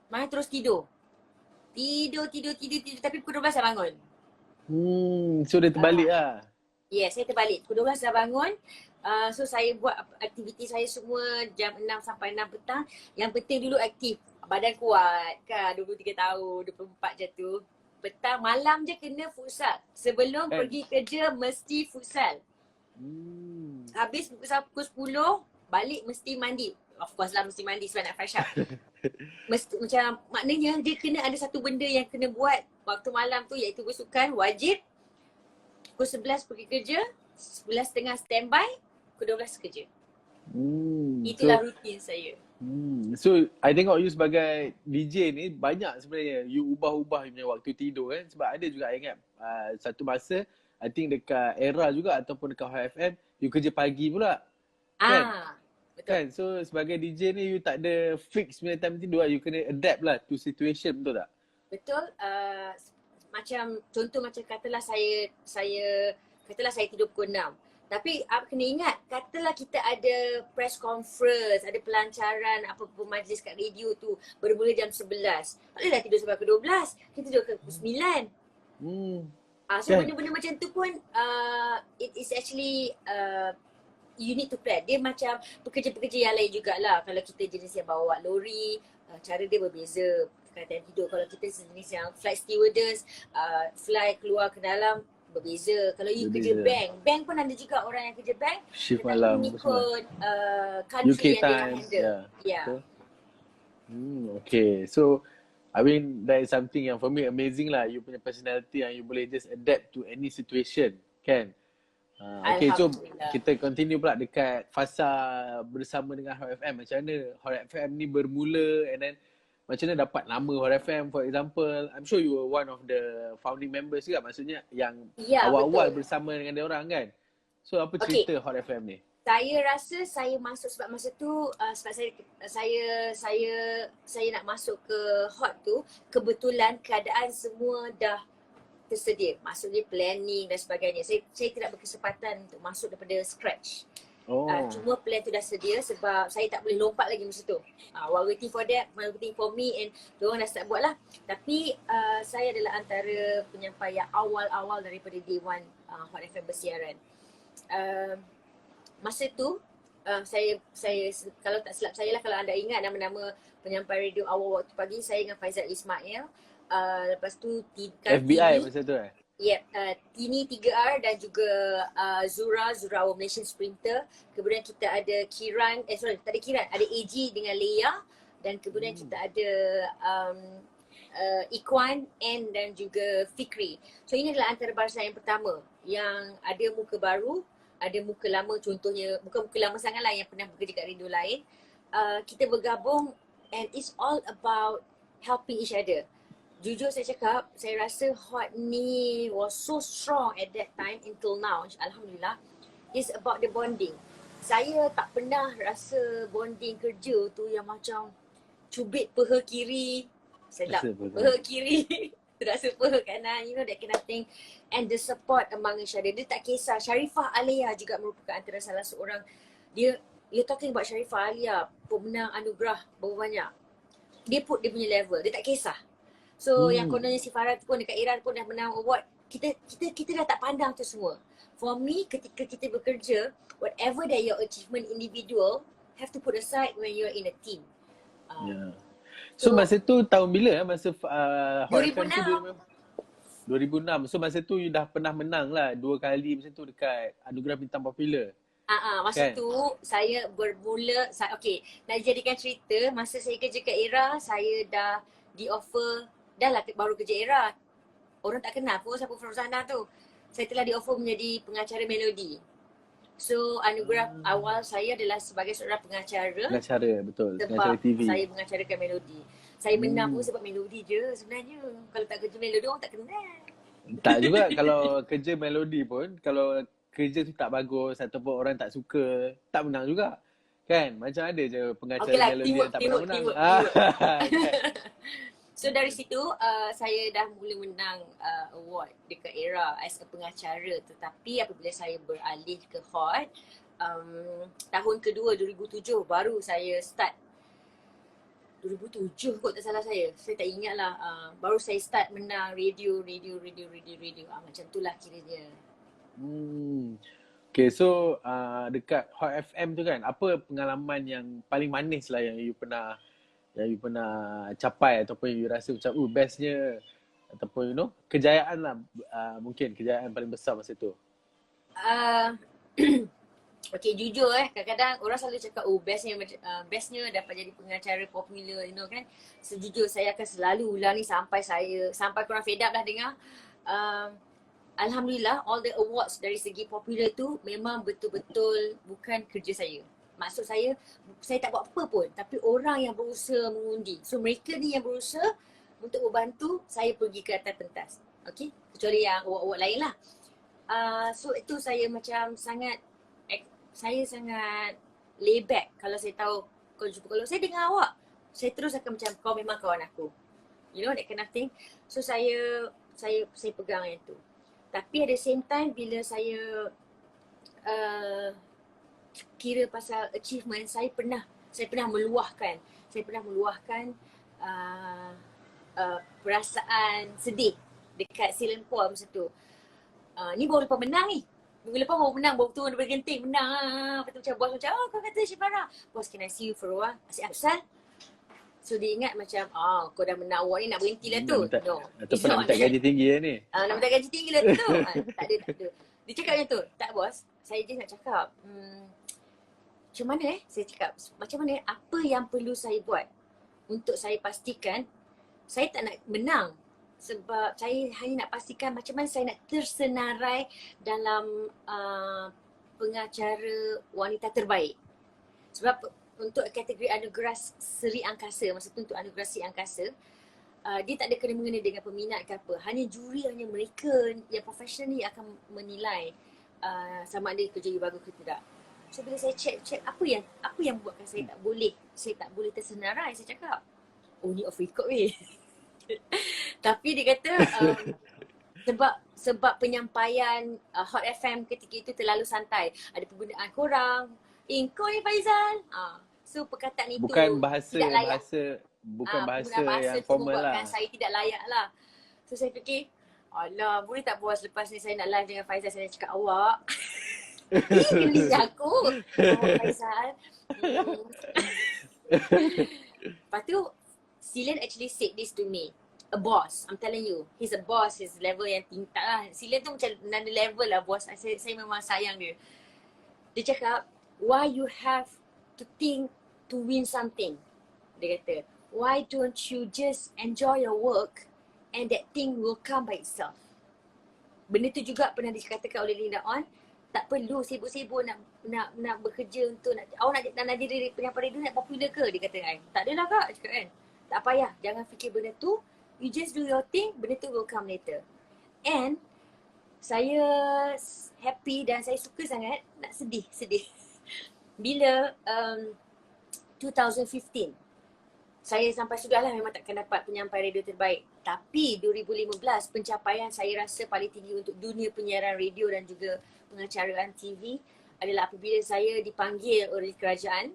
main terus tidur. Tidur tapi pukul 12 saya bangun. So dia terbalik lah. Yes, saya terbalik. Pukul 12 dah bangun. So saya buat aktiviti saya semua jam 6 sampai 6 petang. Yang penting dulu aktif. Badan kuat kan, 23 tahun, 24 je tu. Petang, malam je kena futsal. Sebelum pergi kerja mesti futsal. Habis pukul 10, balik mesti mandi. Of course lah mesti mandi sebab nak fresh up. Mesti, macam maknanya dia kena ada satu benda yang kena buat waktu malam tu, iaitu bersukan wajib. Pukul 11 pergi kerja, 11.30 standby, pukul 12 kerja. Itulah rutin saya. So I tengok you sebagai DJ ni banyak sebenarnya you ubah-ubah punya waktu tidur kan. Sebab ada juga I ingat satu masa I think dekat Era juga ataupun dekat Hot FM you kerja pagi pula. Kan? Betul. Kan? So sebagai DJ ni you tak ada fix punya time tidur lah. You kena adapt lah to situation, betul tak? Betul. Macam contoh macam katalah saya tidur pukul 6. Tapi kena ingat, katalah kita ada press conference, ada pelancaran apa-apa majlis kat radio tu bermula jam 11. Tak bolehlah tidur sampai pukul 12. Kita tidur ke pukul 9. So benda-benda macam tu pun it is actually you need to plan. Dia macam pekerja-pekerja yang lain jugalah. Kalau kita jenis yang bawa lori, cara dia berbeza. Keadaan tidur. Kalau kita sejenis yang flight stewardess, fly keluar ke dalam, berbeza. Kalau you kerja bank pun ada juga orang yang kerja bank. Shift malam. Ikut country UK yang dia times. handle. Yeah. Okay. So, I mean that is something yang for me amazing lah. You punya personality yang you boleh just adapt to any situation. Kan? Okay, so kita continue pula dekat fasa bersama dengan Hot FM. Macam mana Hot FM ni bermula and then macam mana dapat nama Hot FM, for example. I'm sure you were one of the founding members juga, maksudnya yang awal-awal bersama dengan dia orang kan. So apa cerita Hot FM ni? Saya rasa saya masuk sebab masa tu sebab saya nak masuk ke Hot tu, kebetulan keadaan semua dah tersedia. Maksudnya planning dan sebagainya. Saya tidak berkesempatan untuk masuk daripada scratch. Cuma plan tu dah sedia sebab saya tak boleh lompat lagi masa tu. While waiting for that, while waiting for me, and diorang dah start buat lah. Tapi saya adalah antara penyampai yang awal-awal daripada day one Hot FM bersiaran. Masa tu saya kalau tak silap saya lah, kalau anda ingat nama-nama penyampai radio awal waktu pagi, saya dengan Faizal Ismail. Lepas tu FBI masa tu Tini 3R dan juga Zura our Malaysian Sprinter. Kemudian kita ada Kiran, tak ada Kiran, ada AG dengan Leia. Dan kemudian kita ada Ikhwan, N dan juga Fikri. So ini adalah antara barisan yang pertama yang ada muka baru, ada muka lama, contohnya bukan muka lama sangat lah yang pernah bekerja kat radio lain. Kita bergabung and it's all about helping each other. Jujur saya cakap, saya rasa Hot ni was so strong at that time until now. Alhamdulillah. It's about the bonding. Saya tak pernah rasa bonding kerja tu yang macam cubit peha kiri, sedap peha kiri, terasa peha kanan, you know, that kind of thing. And the support among each other. Dia tak kisah. Sharifah Alia juga merupakan antara salah seorang. You're talking about Sharifah Alia, pemenang anugerah berapa banyak. Dia put dia punya level. Dia tak kisah. So yang kononnya si Farah pun dekat Iran pun dah menang award. kita dah tak pandang tu semua. For me, ketika kita bekerja, whatever that your achievement individual have to put aside when you're in a team. Ya. So masa tu tahun bila masa Hot FM tu 2006. 2006. So masa tu you dah pernah menang lah 2 kali macam tu dekat Anugerah Bintang Popular. Masa Kan? tu saya bermula, okay, nak jadikan cerita, masa saya kerja kat Era, saya dah di offer, dah lah baru kerja Era. Orang tak kenal pun siapa Fauzana tu. Saya telah di offer menjadi pengacara melodi. So anugerah awal saya adalah sebagai seorang pengacara. Pengacara, betul. Pengacara Sebab TV. saya mengacarakan melodi. Saya menang pun sebab melodi je sebenarnya. Kalau tak kerja melodi orang tak kenal. Tak juga kalau kerja melodi pun, kalau kerja tu tak bagus ataupun orang tak suka, tak menang juga. Kan? Macam ada je pengacara Okay lah, melodi yang tak pernah menang. teamwork. So dari situ saya dah mula menang award dekat Era as a pengacara. Tetapi apabila saya beralih ke Hot, tahun kedua 2007 baru saya start. 2007 kot tak salah saya. Saya tak ingat lah. Baru saya start menang radio. Macam tu lah kiranya. Okay, so dekat Hot FM tu kan, apa pengalaman yang paling manis lah yang you pernah capai ataupun you rasa macam bestnya ataupun you know kejayaan lah, mungkin kejayaan paling besar masa tu. Okay, jujur kadang-kadang orang selalu cakap bestnya dapat jadi pengacara popular, you know kan. Sejujur saya akan selalu ulang ni sampai korang fed up dah dengar. Alhamdulillah, all the awards dari segi popular tu memang betul-betul bukan kerja saya. Maksud saya tak buat apa pun, tapi orang yang berusaha mengundi. So mereka ni yang berusaha untuk membantu saya pergi ke atas pentas. Okay, kecuali yang award-award lain lah. So itu saya macam sangat lay back. Kalau saya tahu kalau saya dengar awak, saya terus akan macam kau memang kawan aku. You know, that kind of thing. So saya pegang yang tu. Tapi at the same time bila saya kira pasal achievement, saya pernah meluahkan perasaan sedih dekat Silempua masa tu. Ni baru lepas menang ni. Minggu lepas baru menang, baru turun daripada genting, menang. Lepas tu macam bos macam, kau kata Syifara, bos can I see you for a while? Asyik Afsal. So dia ingat macam, kau dah menang award ni nak berhenti lah tu. No. Ataupun nak minta gaji tinggi lah ni. Nak minta gaji tinggi lah tu. Tak ada. Dia cakap macam tu. Tak bos, saya je nak cakap. Macam mana saya cakap, macam mana apa yang perlu saya buat untuk saya pastikan saya tak nak menang. Sebab saya hanya nak pastikan macam mana saya nak tersenarai dalam pengacara wanita terbaik. Sebab untuk kategori anugerah Seri Angkasa, masa tu untuk anugerah Seri Angkasa, dia tak ada kena-mengena dengan peminat ke apa. Hanya juri, hanya mereka yang profesional ni akan menilai sama ada kerja you bagus ke tidak. So bila saya check apa yang buatkan saya tak boleh tersenarai, saya cakap, ni off record weh. Tapi dia kata sebab penyampaian Hot FM ketika itu terlalu santai. Ada penggunaan korang. Kau ni Faizal. So perkataan itu bukan bahasa tidak layak. Bukan bahasa yang tu formal lah. saya tidak layak lah. So saya fikir, alah boleh tak bos lepas ni saya nak live dengan Faizal, saya nak cakap awak. Geli aku. Faizal. Lepas tu Silen actually said this to me. A boss, I'm telling you. He's a boss, his level yang tingkat lah. Silen tu macam another level lah boss. Saya memang sayang dia. Dia cakap, why you have to think to win something? Dia kata, why don't you just enjoy your work and that thing will come by itself. Benda tu juga pernah dikatakan oleh Linda On. Tak perlu sibuk-sibuk nak bekerja untuk awak nak jadi penyampai radio nak popular ke? Dia kata kan. Tak adalah kak, cakap kan. Tak payah, jangan fikir benda tu. You just do your thing, benda tu will come later. And saya happy dan saya suka sangat nak sedih. Bila 2015 saya sampai sudahlah memang takkan dapat penyampai radio terbaik. Tapi 2015 pencapaian saya rasa paling tinggi untuk dunia penyiaran radio dan juga pengacaraan TV adalah apabila saya dipanggil oleh kerajaan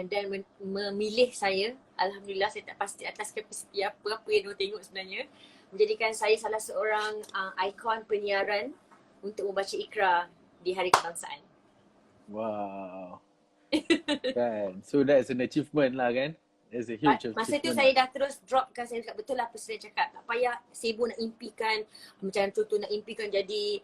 dan memilih saya. Alhamdulillah saya tak pasti atas kapasiti apa yang diorang tengok sebenarnya. menjadikan saya salah seorang ikon penyiaran untuk membaca Iqra di Hari Kebangsaan. Wow. Kan. So that's an achievement lah kan. That's a huge Masa tu achievement saya lah. dah terus dropkan, saya cakap betul lah apa saya cakap. Tak payah sibuk nak impikan, macam contoh nak impikan jadi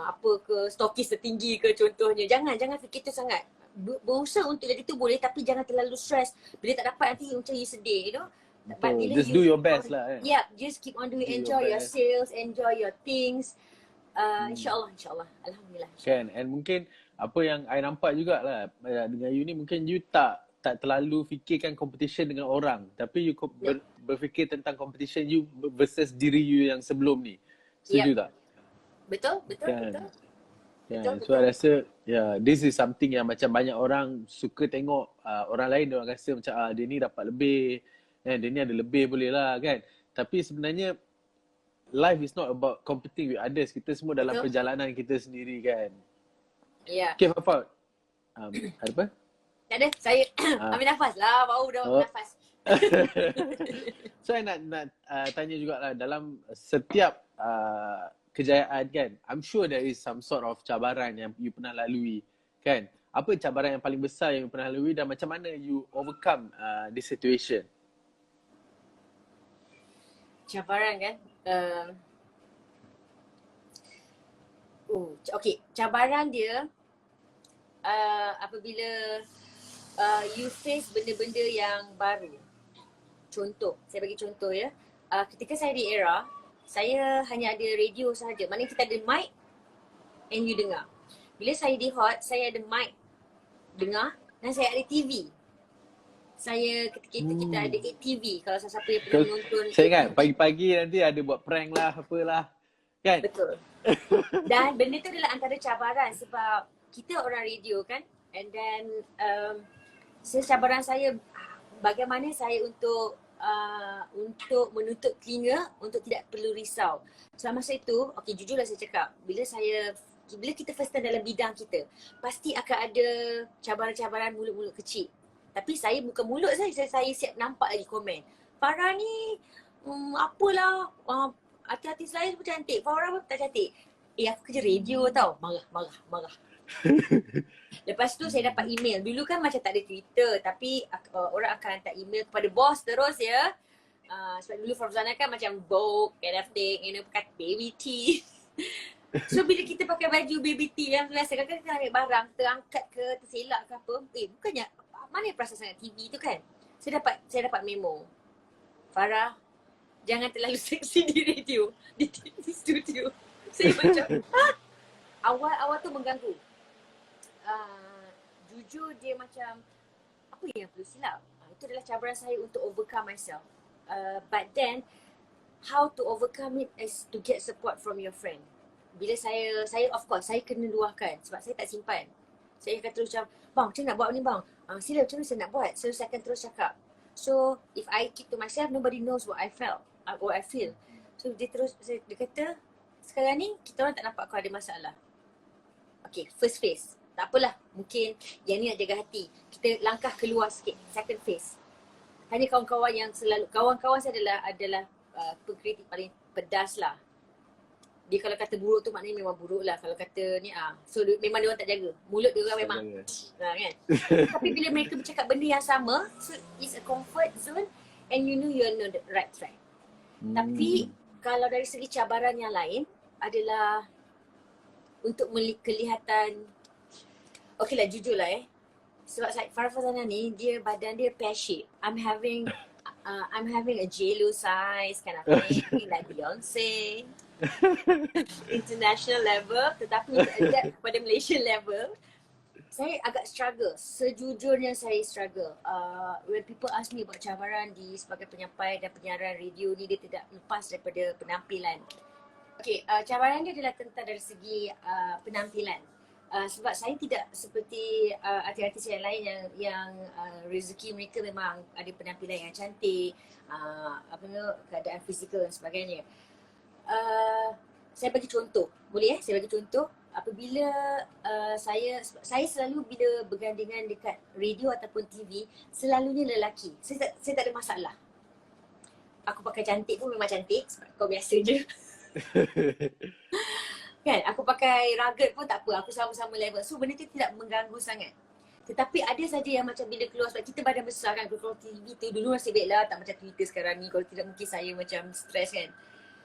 apa ke, stokis tertinggi ke contohnya. Jangan fikir tu sangat. Berusaha untuk jadi tu boleh, tapi jangan terlalu stress. Bila tak dapat nanti macam you sedih, you know. But Betul. bila Just you do your keep best on, lah kan. yeah, just keep on doing, Do your enjoy your best. sales, enjoy your things. InsyaAllah. Alhamdulillah. Kan, and mungkin apa yang I nampak jugalah dengan you ni, mungkin you tak terlalu fikirkan competition dengan orang, tapi you berfikir tentang competition you versus diri you yang sebelum ni. Setuju tak? Betul. Kan. Betul. So I rasa this is something yang macam banyak orang suka tengok orang lain, dia orang rasa macam dia ni dapat lebih, dia ni ada lebih boleh lah kan. Tapi sebenarnya life is not about competing with others. Kita semua dalam perjalanan kita sendiri kan. Ya. Okay, Fafat. Ada apa? Tak ada. Saya ambil nafas lah. Baru dah ambil nafas. So, saya nak tanya jugalah, dalam setiap kejayaan kan, I'm sure there is some sort of cabaran yang you pernah lalui kan. Apa cabaran yang paling besar yang you pernah lalui dan macam mana you overcome this situation? Cabaran kan? Okay, cabaran dia apabila you face benda-benda yang baru. Contoh, saya bagi contoh ya. Ketika saya di Era, saya hanya ada radio sahaja. Maknanya kita ada mic and you dengar. Bila saya di Hot, saya ada mic, dengar, dan saya ada TV. Saya ketika itu kita ada 8TV. Kalau siapa yang pernah nonton, saya ingat pagi-pagi nanti ada buat prank lah, apalah kan. Betul. Dan benda tu adalah antara cabaran sebab kita orang radio kan. And then cabaran saya bagaimana saya untuk menutup telinga untuk tidak perlu risau. So masa itu, okay, jujurlah saya cakap, bila kita first time dalam bidang kita, pasti akan ada cabaran-cabaran mulut-mulut kecil. Tapi saya bukan mulut saya siap nampak lagi komen. Farah ni apalah, hati-hati saya pun cantik, Farah pun tak cantik. Aku kerja radio tau. Marah. Lepas tu saya dapat email. Dulu kan macam tak ada Twitter, tapi orang akan hantar email kepada bos terus ya. Sebab dulu Farzana kan macam Vogue, kind of thing, pakai baby tea. So bila kita pakai baju baby tea yang biasa, kadang-kadang kita ambil barang, terangkat ke, terselak ke apa. Bukannya, mana yang perasan sangat TV tu kan. Saya dapat memo. Farah, jangan terlalu seksi di radio, di studio. Saya macam, awal tu mengganggu. Jujur dia macam, apa yang perlu silap? Itu adalah cabaran saya untuk overcome myself. But then, how to overcome it is to get support from your friend. Bila saya of course, saya kena luahkan sebab saya tak simpan. Saya akan terus macam, bang, macam nak buat ni bang? Sila macam mana saya nak buat? So saya akan terus cakap. So if I keep to myself, nobody knows what I feel. So dia kata, sekarang ni kita orang tak nampak kau ada masalah. Okay, first phase. Tak apalah, mungkin yang ni nak jaga hati. Kita langkah keluar sikit, second phase. Hanya kawan-kawan yang selalu, kawan-kawan saya adalah pengkritik paling pedas lah. Dia kalau kata buruk tu maknanya memang buruk lah. Kalau kata ni so memang dia orang tak jaga. Mulut dia orang memang kan. Tapi bila mereka bercakap benda yang sama, so it's a comfort zone and you know you're on the right track. Tapi kalau dari segi cabaran yang lain adalah untuk kelihatan, okay lah, jujur lah sebab Farah Farzana ni, badan dia pear shape. I'm having a J-Lo size kind of thing, like Beyonce. International level, tetapi untuk adapt kepada Malaysian level, saya agak struggle. Sejujurnya saya struggle. When people ask me about cabaran sebagai penyampai dan penyiaran radio ni, dia tidak lepas daripada penampilan. Okay, cabaran dia adalah tentang dari segi penampilan. Sebab saya tidak seperti artis-artis yang lain yang rezeki mereka memang ada penampilan yang cantik, keadaan fizikal dan sebagainya. Saya bagi contoh, boleh saya bagi contoh. Apabila saya selalu bila bergandingan dekat radio ataupun TV, selalunya lelaki. Saya tak ada masalah. aku pakai cantik pun memang cantik sebab kau biasa je. Kan, aku pakai rugged pun tak apa, aku sama-sama level. So benda tu tidak mengganggu sangat. Tetapi ada saja yang macam bila keluar, sebab kita badan besar kan, kalau TV tu dulu nasib baiklah, tak macam Twitter sekarang ni. Kalau tidak mungkin saya macam stres kan.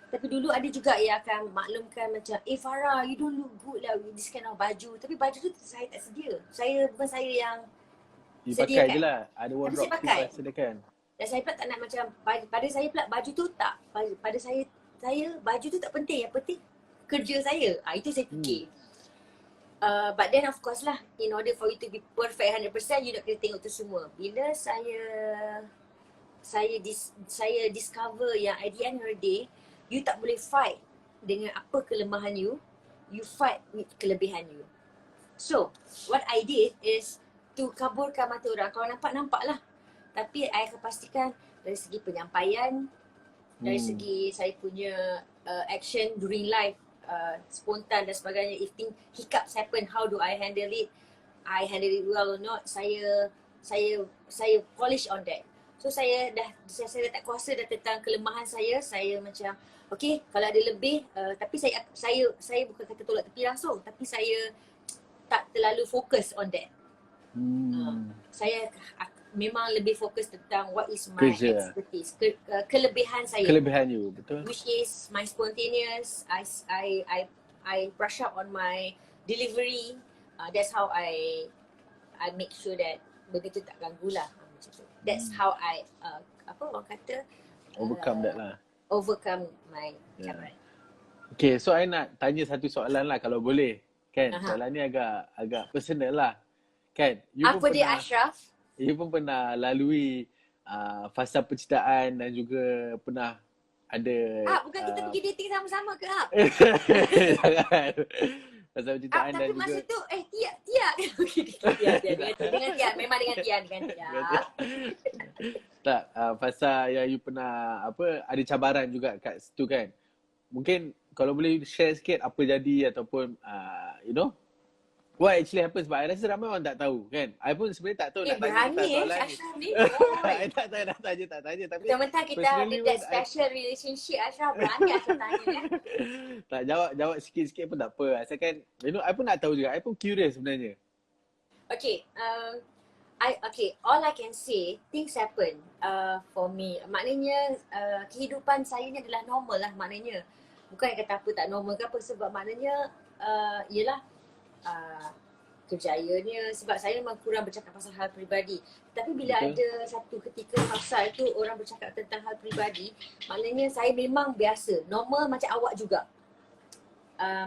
Tapi dulu ada juga yang akan maklumkan macam, Farah, you don't look good lah with this kind of baju. Tapi baju tu saya tak sedia. Bukan saya yang You pakai sediakan. je lah. Ada Tapi wardrobe saya pakai. tu sediakan. Dan saya pula tak nak macam, pada saya pula baju tu tak, pada saya baju tu tak penting. Yang penting kerja saya. Itu saya fikir. But then of course lah, in order for you to be perfect 100%, you nak kena tengok tu semua. Bila saya discover yang at the end of the day, you tak boleh fight dengan apa kelemahan you fight with kelebihan you. So, what I did is to kaburkan mata orang. Kalau nampak lah. Tapi I akan pastikan dari segi penyampaian, dari segi saya punya action during life, spontan dan sebagainya. If hiccups happen, how do I handle it? I handle it well or not? Saya polish on that. So saya dah tak kuasa dah tentang kelemahan saya macam okay, kalau ada lebih, tapi saya bukan kata tolak tepi langsung, tapi saya tak terlalu fokus on that. Saya memang lebih fokus tentang what is my expertise, kelebihan saya. Kelebihan you, betul. Which is my spontaneous. I brush up on my delivery. That's how I make sure that benda tu tak ganggu lah. That's how I apa orang kata, overcome that lah. Overcome my cabaran. Okay, so I nak tanya satu soalan lah kalau boleh. Kan, soalan ni agak personal lah. Kan, apa dia Ashraf? You pun pernah lalui fasa percintaan dan juga pernah ada bukan kita pergi dating sama-sama ke jangan. Fasa percintaan dan tapi juga masa tu Tia dengan Tia memang dengan Tia tak, fasa yang you pernah ada cabaran juga kat situ kan. Mungkin kalau boleh share sikit apa jadi ataupun you know what actually happens, sebab I rasa ramai orang tak tahu kan. I pun sebenarnya tak tahu nak tanya tentang soalan ni. I tak tahu nak tanya tapi mentang kita ada that special relationship, Ashraf berani Ashraf tanya tak, jawab sikit-sikit pun tak apa. Asalkan you know, I pun nak tahu juga. I pun curious sebenarnya. Okay, all I can say, things happen for me. Maknanya kehidupan saya ni adalah normal lah maknanya. Bukan kata apa tak normal ke apa, sebab maknanya ialah kerjayanya, sebab saya memang kurang bercakap pasal hal peribadi. Tapi bila ada satu ketika masa tu orang bercakap tentang hal peribadi, maknanya saya memang biasa, normal macam awak juga.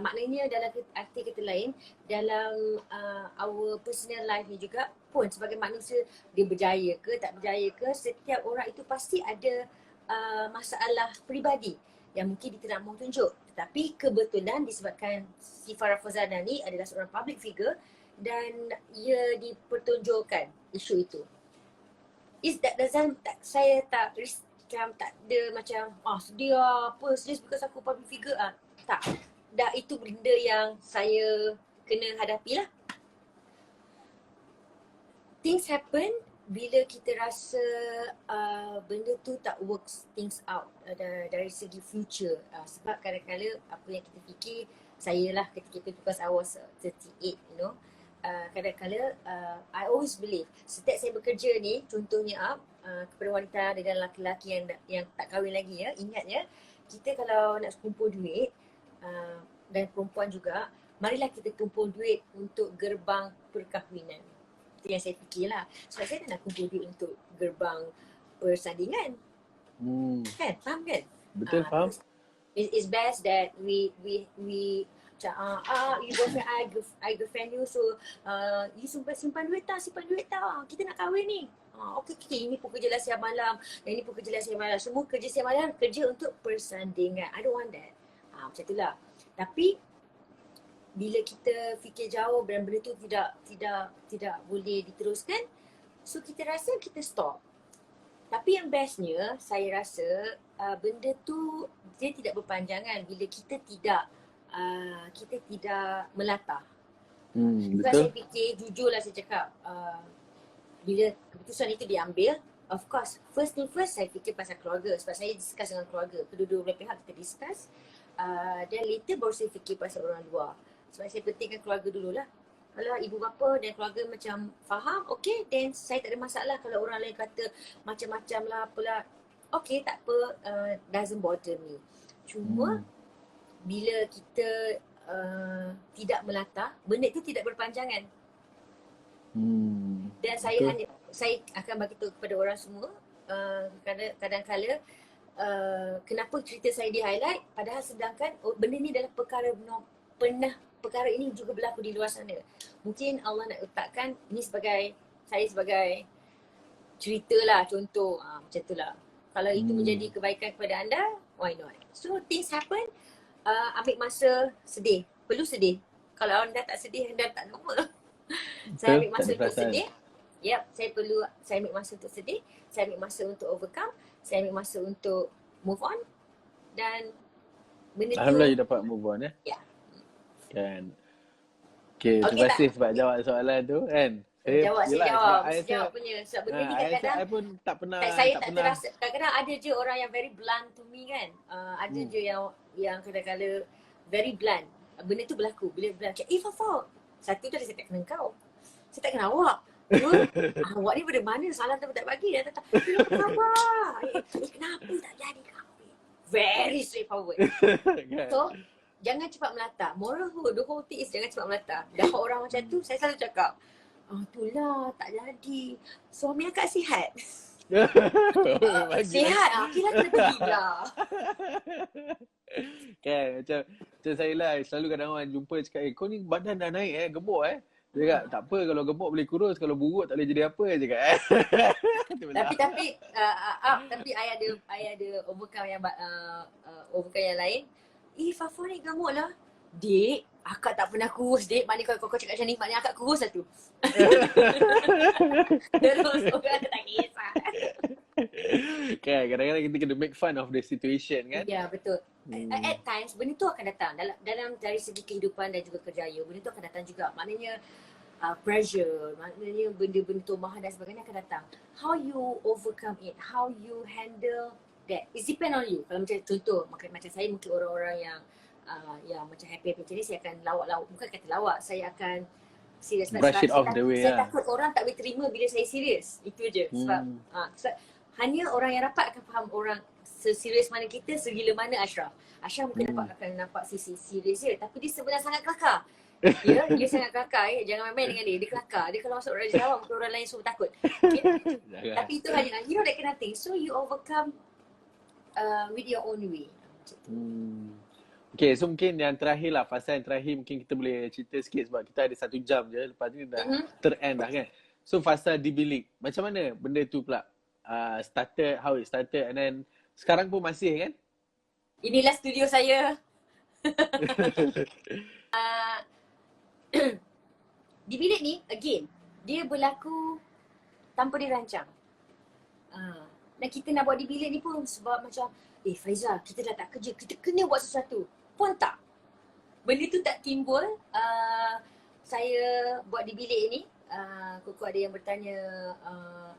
Maknanya dalam arti kata lain, dalam our personal life ni juga pun sebagai manusia, dia berjaya ke tak berjaya ke, setiap orang itu pasti ada masalah peribadi yang mungkin dia tidak mahu tunjuk. Tetapi kebetulan disebabkan si Farah Fauzana ni adalah seorang public figure dan ia dipertunjukkan isu itu. Saya tak ada macam sedih apa, sedih because aku public figure. Tak. Dah itu benda yang saya kena hadapi lah. Things happen bila kita rasa benda tu tak works things out dari segi future. Sebab kadang-kadang apa yang kita fikir, saya lah ketika itu, because I was 38, you know. Kadang-kadang I always believe, setiap saya bekerja ni, contohnya kepada wanita dan lelaki-lelaki yang tak kahwin lagi ya, ingat ya, kita kalau nak kumpul duit dan perempuan juga, marilah kita kumpul duit untuk gerbang perkahwinan. Itu yang saya fikirlah. Sebab saya tak nak kumpul duit untuk gerbang persandingan. Kan? Faham kan? Betul, faham. It's best that we you boyfriend, I girlfriend you, so you simpan duit tak, kita nak kahwin ni. Okay, ini pun kerja lah siang malam, yang ini pun kerja lah siang malam. Semua kerja siang malam, kerja untuk persandingan. I don't want that. Macam itulah. Tapi bila kita fikir jauh dan benda tu tidak boleh diteruskan, so kita rasa kita stop. Tapi yang bestnya, saya rasa benda tu dia tidak berpanjangan bila kita tidak melata. Sebab saya fikir, jujurlah saya cakap, bila keputusan itu diambil, of course, first thing first saya fikir pasal keluarga. Sebab saya discuss dengan keluarga. Kedua-dua belah pihak kita discuss. Dan later baru saya fikir pasal orang luar. Sebab saya pentingkan keluarga dululah. Kalau ibu bapa dan keluarga macam faham, okay, then saya tak ada masalah kalau orang lain kata macam-macam lah apalah. Okay, tak apa, doesn't bother me. Cuma bila kita tidak melata, benda itu tidak berpanjangan. Dan saya akan bagi tahu kepada orang semua, kadang-kala kenapa cerita saya di highlight, padahal sedangkan benda ni adalah perkara ini juga berlaku di luar sana. Mungkin Allah nak letakkan ni saya sebagai cerita lah, contoh macam tu lah. Kalau itu menjadi kebaikan kepada anda, why not? So things happen, ambil masa sedih, perlu sedih. Kalau anda tak sedih, anda tak normal. Saya ambil masa untuk sedih. Saya ambil masa untuk sedih, saya ambil masa untuk overcome, saya ambil masa untuk move on. Dan benda tu, Alhamdulillah you dapat move on Ya. Kan. Okay, terima kasih sebab jawab soalan tu kan. Saya jawab sebab punya. Sebab benda ni kadang-kadang saya pun tak pernah saya tak terasa. Kadang-kadang ada je orang yang very blunt to me kan. Ada je yang kadang-kadang very blunt. Benda tu berlaku. Bila blunt macam, Fafau, satu tu saya tak kenal kau. Saya tak kenal awak. Dua, awak ni pada mana? Salam tu tak bagi. Dan tak, kenapa? Kenapa tak jadi kau? Very straightforward. So, jangan cepat melata. Moral the whole thing is jangan cepat melata. Dapat orang macam tu, saya selalu cakap, itulah tak jadi. Suami akak sihat. Sihat, okay lah, kena pergilah. Kan, macam saya lah, selalu kadang orang jumpa cakap, kau ni badan dah naik gemuk Dia cakap, tak apa, kalau gemuk boleh kurus, kalau buruk tak boleh jadi apa cakap. Tapi I ada overcome yang lain. Fafau ni gemuk lah. Dik, akak tak pernah kurus, Dik. Maknanya kau cakap macam ni, maknanya akak kurus lah tu. Terus orang tak kisah. Kan, kadang-kadang kita kena make fun of the situation kan. Ya, betul. At times, benda tu akan datang. Dalam dari segi kehidupan dan juga kerjaya, benda tu akan datang juga. Maknanya pressure, maknanya benda-benda tumahan dan sebagainya akan datang. How you overcome it, how you handle that, it depend on you. Kalau macam contoh, macam saya mungkin orang-orang yang macam happy macam ni, saya akan lawak-lawak. Bukan kata lawak, saya akan serius. Brush it off the way Saya takut orang tak boleh terima bila saya serius. Itu je. Sebab hanya orang yang rapat akan faham orang seserius mana kita, segila mana Ashraf. Ashraf mungkin akan nampak sisi serius dia, tapi dia sebenarnya sangat kelakar. Dia sangat kelakar. Jangan main-main dengan dia. Dia kelakar. Dia kalau masuk Raja Awam, orang lain semua takut. Okay? Tapi itu hanya, that kind of thing. So you overcome with your own way. Okay, so mungkin yang terakhir lah, fasa yang terakhir mungkin kita boleh cerita sikit sebab kita ada 1 jam je. Lepas ni dah ter-end dah kan. So fasa di bilik, macam mana benda tu pula started, how it started and then sekarang pun masih kan? Inilah studio saya. Di bilik ni, again, dia berlaku tanpa dirancang. Dan kita nak buat di bilik ni pun sebab macam, Faizal, kita dah tak kerja, kita kena buat sesuatu. Pun tak. Benda tu tak timbul. Saya buat di bilik ni. Koko ada yang bertanya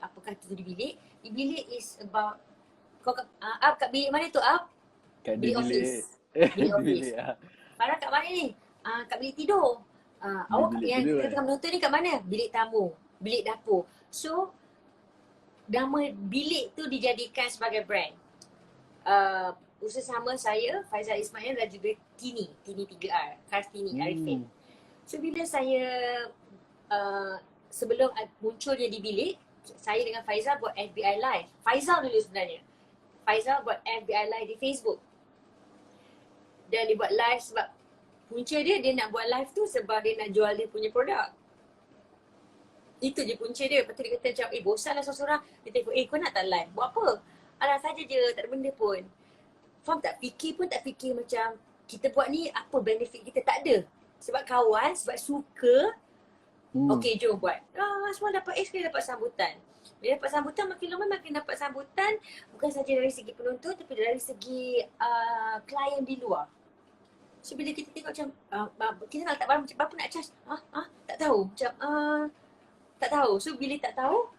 apakah itu di bilik. Di bilik is about, Up kat bilik mana tu Up? Kat bilik office. Bilik office. Farah kat mana ni? Kat bilik tidur. Awak yang kita tengah menonton ni kat mana? Bilik tamu, bilik dapur. So, nama bilik tu dijadikan sebagai brand. Usaha sama saya, Faizal Ismail dan juga Tini 3R, Kartini Arifin. So, bila saya sebelum munculnya di bilik, saya dengan Faizal buat FBI Live. Faizal dulu sebenarnya. Faizal buat FBI Live di Facebook. Dan dia buat live sebab punca dia nak buat live tu sebab dia nak jual dia punya produk. Itu je punca dia. Lepas tu dia kata macam, bosan lah seorang-seorang. Dia telefon, kau nak tak live? Buat apa? Alah saja je, tak ada benda pun. Faham tak? Fikir pun tak fikir macam, kita buat ni apa benefit kita? Tak ada. Sebab kawan, sebab suka, okey jom buat. Semua dapat sekali dapat sambutan. Bila dapat sambutan, makin lama makin dapat sambutan. Bukan saja dari segi penonton, tapi dari segi klien di luar. So bila kita tengok macam, kita nak letak barang macam berapa nak charge? Tak tahu. Macam, tak tahu. So bila tak tahu,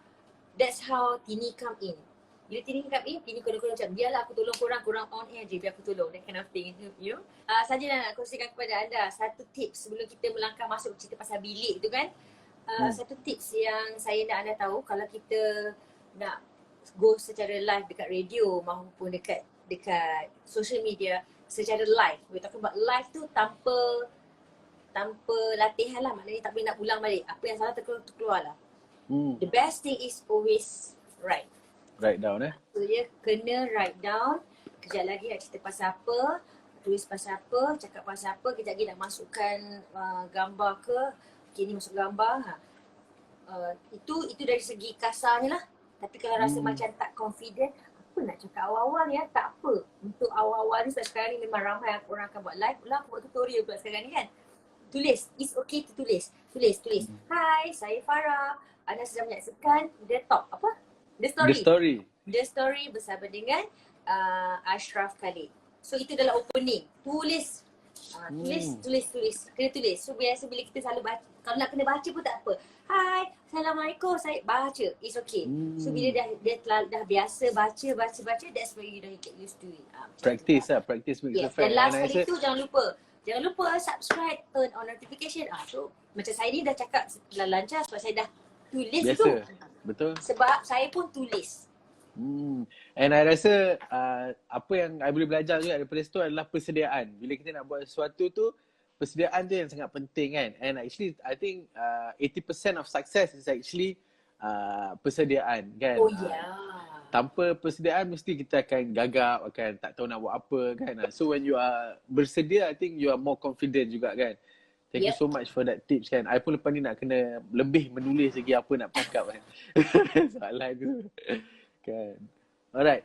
That's how Tini come in. Bila Tini come in, Tini korang macam, biarlah aku tolong korang on air je, biar aku tolong, that kind of thing, you know. Saja nak kongsikan kepada anda satu tips sebelum kita melangkah masuk cerita pasal bilik tu kan. Satu tips yang saya nak anda tahu, kalau kita nak go secara live dekat radio maupun dekat social media secara live, we talking about live tu tanpa latihan lah, maknanya tak boleh nak ulang balik. Apa yang salah terkeluar lah. The best thing is always write down So dia kena write down. Kejap lagi nak cerita pasal apa, tulis pasal apa, cakap pasal apa, kejap lagi nak masukkan gambar ke, okay, ni masuk gambar. Itu dari segi kasarnya lah. Tapi kalau rasa macam tak confident, apa nak cakap awal-awal ni tak apa. Untuk awal-awal ni sebab sekarang ni memang ramai orang akan buat live, pula aku buat tutorial pula sekarang ni kan. Tulis, it's okay to tulis. Hai, saya Farah. Anda sedang menyaksikan The Talk, apa? The Story bersama dengan Ashraf Khalid. So itu adalah opening. Tulis. Kena tulis. So biasa bila kita selalu baca, kalau nak kena baca pun tak apa. Hai, Assalamualaikum, saya baca. It's okay. So bila dah biasa baca, that's where you dah get used to it. Practice makes perfect. Dan last kali tu jangan lupa subscribe, turn on notification. So macam saya ni dah cakap lancar sebab saya dah tulis biasa. tu. Betul. Sebab saya pun tulis. And I rasa apa yang I boleh belajar juga daripada situ adalah persediaan. Bila kita nak buat sesuatu tu, persediaan tu yang sangat penting kan. And actually I think 80% of success is actually persediaan kan. Oh yeah. Tanpa persediaan mesti kita akan gagap, akan tak tahu nak buat apa kan. So when you are bersedia, I think you are more confident juga kan. Thank you so much for that tips kan. I pun lepas ni nak kena lebih menulis lagi apa nak cakap kan. Soalan tu kan. Alright.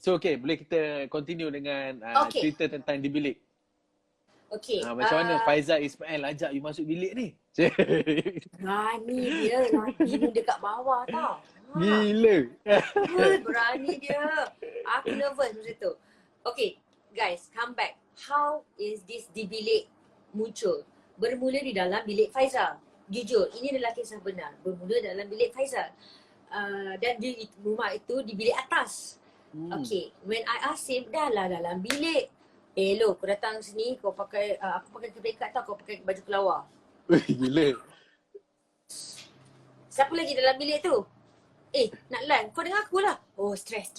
So okay, boleh kita continue dengan cerita tentang di bilik. Okay. Macam mana Faizal Ismail ajak you masuk bilik ni? Berani dia. Lagi dekat bawah tau. Gila. Berani dia. Aku nervous macam tu. Okay guys, come back. How is this di bilik muncul? Bermula di dalam bilik Faizal. Jujur, ini adalah kisah benar. Bermula dalam bilik Faizal. Dan di rumah itu di bilik atas. Okay, when I ask him, dah lah dalam bilik. Hello, kau datang sini, kau pakai, aku pakai kepekat tau, kau pakai baju kelawar. Gila. Siapa lagi dalam bilik tu? Nak live, kau dengar aku lah. Oh, stress.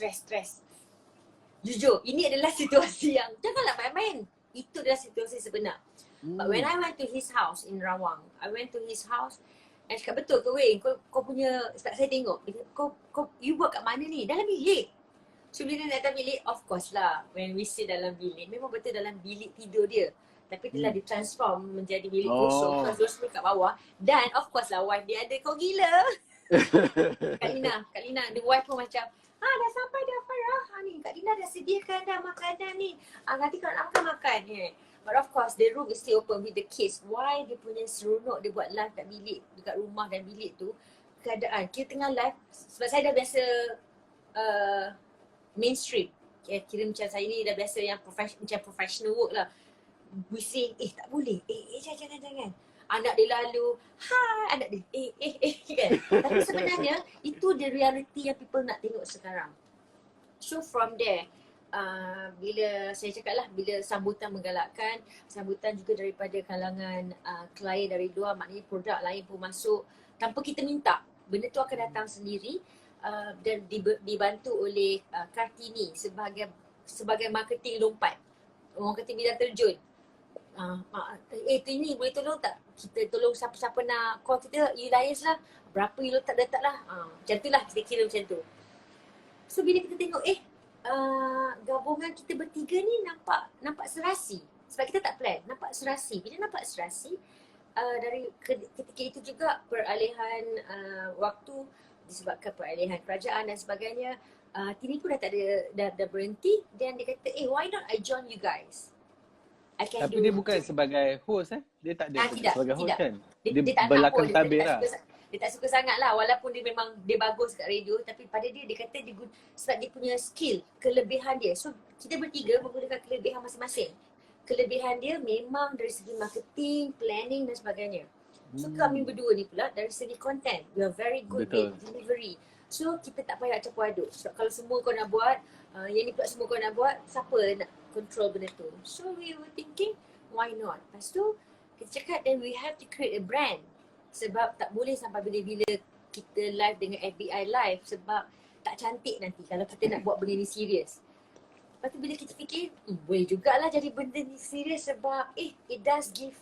Jujur, ini adalah situasi yang, janganlah main-main. Itu adalah situasi sebenar. But when I went to his house in Rawang, and cakap betul ke weh, kau punya, sebab saya tengok, you buat kat mana ni? Dalam bilik. So bila dia datang bilik, of course lah, when we say dalam bilik, memang betul dalam bilik tidur dia. Tapi telah ditransform menjadi bilik kosong, kan semua kat bawah. Dan of course lah, wife dia ada, kau gila. Kak Lina, the wife pun macam, dah sampai dah Farah, ni Kak Lina dah sediakan dah makanan ni. Nanti kalau nak makan. But of course, the room is still open with the kids. Why dia punya seronok dia buat live kat bilik, dekat rumah dan bilik tu, keadaan kita tengah live, sebab saya dah biasa mainstream. Kira macam saya ni dah biasa yang macam professional work lah. Bising, tak boleh. Jangan. Anak dia lalu, hai, anak dia, kan. Tapi sebenarnya, itu the reality yang people nak tengok sekarang. So from there, bila saya cakap lah, bila sambutan menggalakkan, sambutan juga daripada kalangan klien dari luar, maknanya produk lain pun masuk tanpa kita minta. Benda tu akan datang sendiri dan dibantu oleh Kartini sebagai marketing lompat, marketing bidang terjun. Tini boleh tolong tak? Kita tolong siapa-siapa nak call kita, you liaise lah. Berapa you letak lah. Macam tu lah, kita kira macam tu. So bila kita tengok, gabungan kita bertiga ni nampak serasi. Sebab kita tak plan, nampak serasi. Bila nampak serasi, dari ketika itu juga peralihan waktu disebabkan peralihan kerajaan dan sebagainya, Tini pun dah tak ada, dah berhenti, dan dia kata, why not I join you guys? Tapi dia bukan sebagai host Dia tak ada sebagai host kan? Dia tak belakang tabir lah. Dia tak suka sangat lah, walaupun dia bagus kat radio, tapi pada dia kata sebab dia punya skill, kelebihan dia. So kita bertiga menggunakan kelebihan masing-masing. Kelebihan dia memang dari segi marketing, planning dan sebagainya. So kami berdua ni pula dari segi content, we are very good with delivery. So kita tak payah campur aduk. Sebab kalau semua kau nak buat, yang ni pula semua kau nak buat, siapa nak control benda tu? So we were thinking, why not? Lepas tu kita cakap, then we have to create a brand. Sebab tak boleh sampai bila-bila kita live dengan FBI live, sebab tak cantik nanti kalau kita nak buat benda ni serius. Lepas tu bila kita fikir, boleh jugalah jadi benda ni serius sebab it does give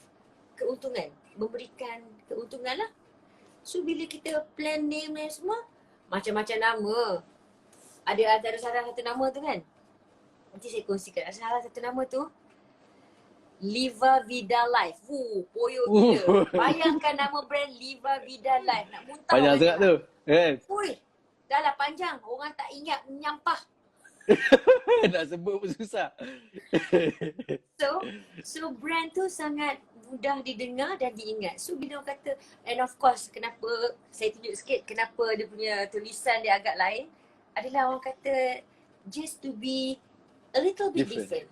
keuntungan, memberikan keuntungan lah. So bila kita plan name ni semua, macam-macam nama. Ada salah satu nama tu kan? Nanti saya kongsikan. Ada salah satu nama tu, Liva Vida Life. Poyo gila. Bayangkan nama brand Liva Vida Life. Nak muntah. Panjang sangat tu. Ui, dah lah panjang. Orang tak ingat menyampah. Nak sebut pun susah. So brand tu sangat mudah didengar dan diingat. So bila orang kata, and of course kenapa saya tunjuk sikit kenapa dia punya tulisan dia agak lain, adalah orang kata just to be a little bit different.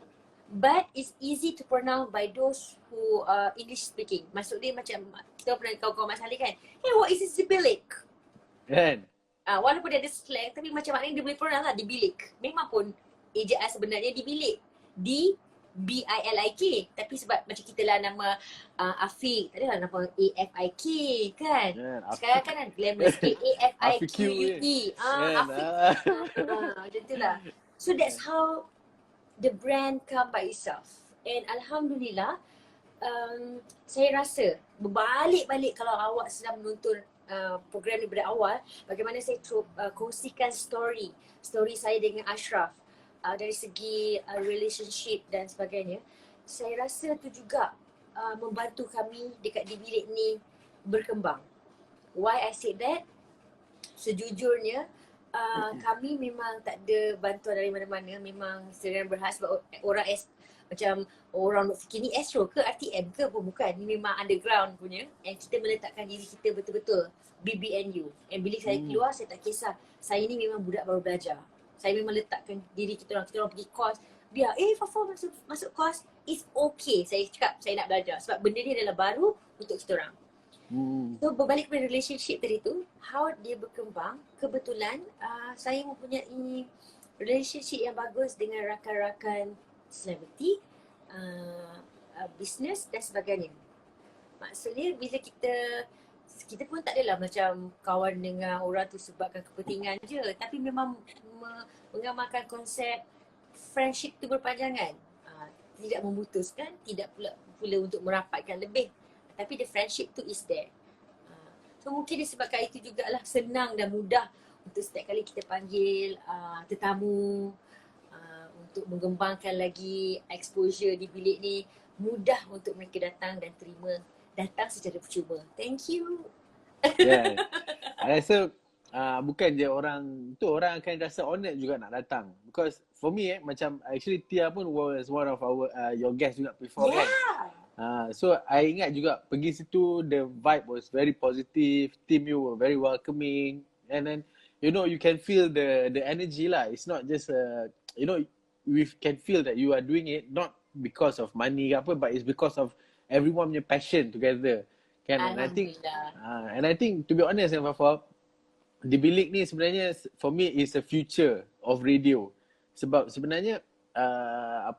But it's easy to pronounce by those who are English speaking. Maksud dia macam, kita pernah kawan-kawan Mak Saleh kan, hey, what is this bilik? Kan? Walaupun dia ada slang, tapi macam maknanya dia boleh pronounce lah, di bilik. Memang pun ejaan sebenarnya di bilik. D-B-I-L-I-K. Tapi sebab macam kita lah nama Afiq, tak adalah nama A-F-I-K kan. Sekarang kan glamour sikit, A-F-I-Q-U-E. Afiq. Macam tu lah. So that's how the brand come by itself. And Alhamdulillah, saya rasa berbalik-balik kalau awak sedang menonton program ni daripada awal, bagaimana saya kongsikan story saya dengan Ashraf dari segi relationship dan sebagainya. Saya rasa tu juga membantu kami dekat di bilik ni berkembang. Why I said that? Sejujurnya kami memang tak ada bantuan dari mana-mana. Memang sedang berhad sebab orang macam orang nak fikir ni Astro ke RTM ke pun bukan. Ni memang underground punya. And kita meletakkan diri kita betul-betul BBNU. And bila saya keluar, saya tak kisah. Saya ni memang budak baru belajar. Saya memang letakkan diri kita orang pergi course. Biar Fafa masuk course, it's okay. Saya cakap saya nak belajar. Sebab benda ni adalah baru untuk kita orang. So berbalik kepada relationship tadi tu, how dia berkembang, kebetulan saya mempunyai relationship yang bagus dengan rakan-rakan celebrity, business dan sebagainya. Maksudnya bila kita pun tak adalah macam kawan dengan orang tu sebabkan kepentingan je, tapi memang mengamalkan konsep friendship tu berpanjangan. Tidak memutuskan, tidak pula untuk merapatkan lebih, tapi the friendship tu is there. So mungkin disebabkan itu jugalah senang dan mudah untuk setiap kali kita panggil tetamu untuk mengembangkan lagi exposure di bilik ni, mudah untuk mereka datang dan datang secara percuma. Thank you. Yeah. I rasa bukan je orang akan rasa honoured juga nak datang. Because for me macam actually Tia pun was one of our your guests juga before kan. So I ingat juga pergi situ, the vibe was very positive, team you were very welcoming, and then you can feel the energy lah. It's not just we can feel that you are doing it not because of money ke apa, but it's because of everyone punya passion together. Kan? And I think to be honest Fafa, di bilik ni sebenarnya for me is a future of radio. Sebab sebenarnya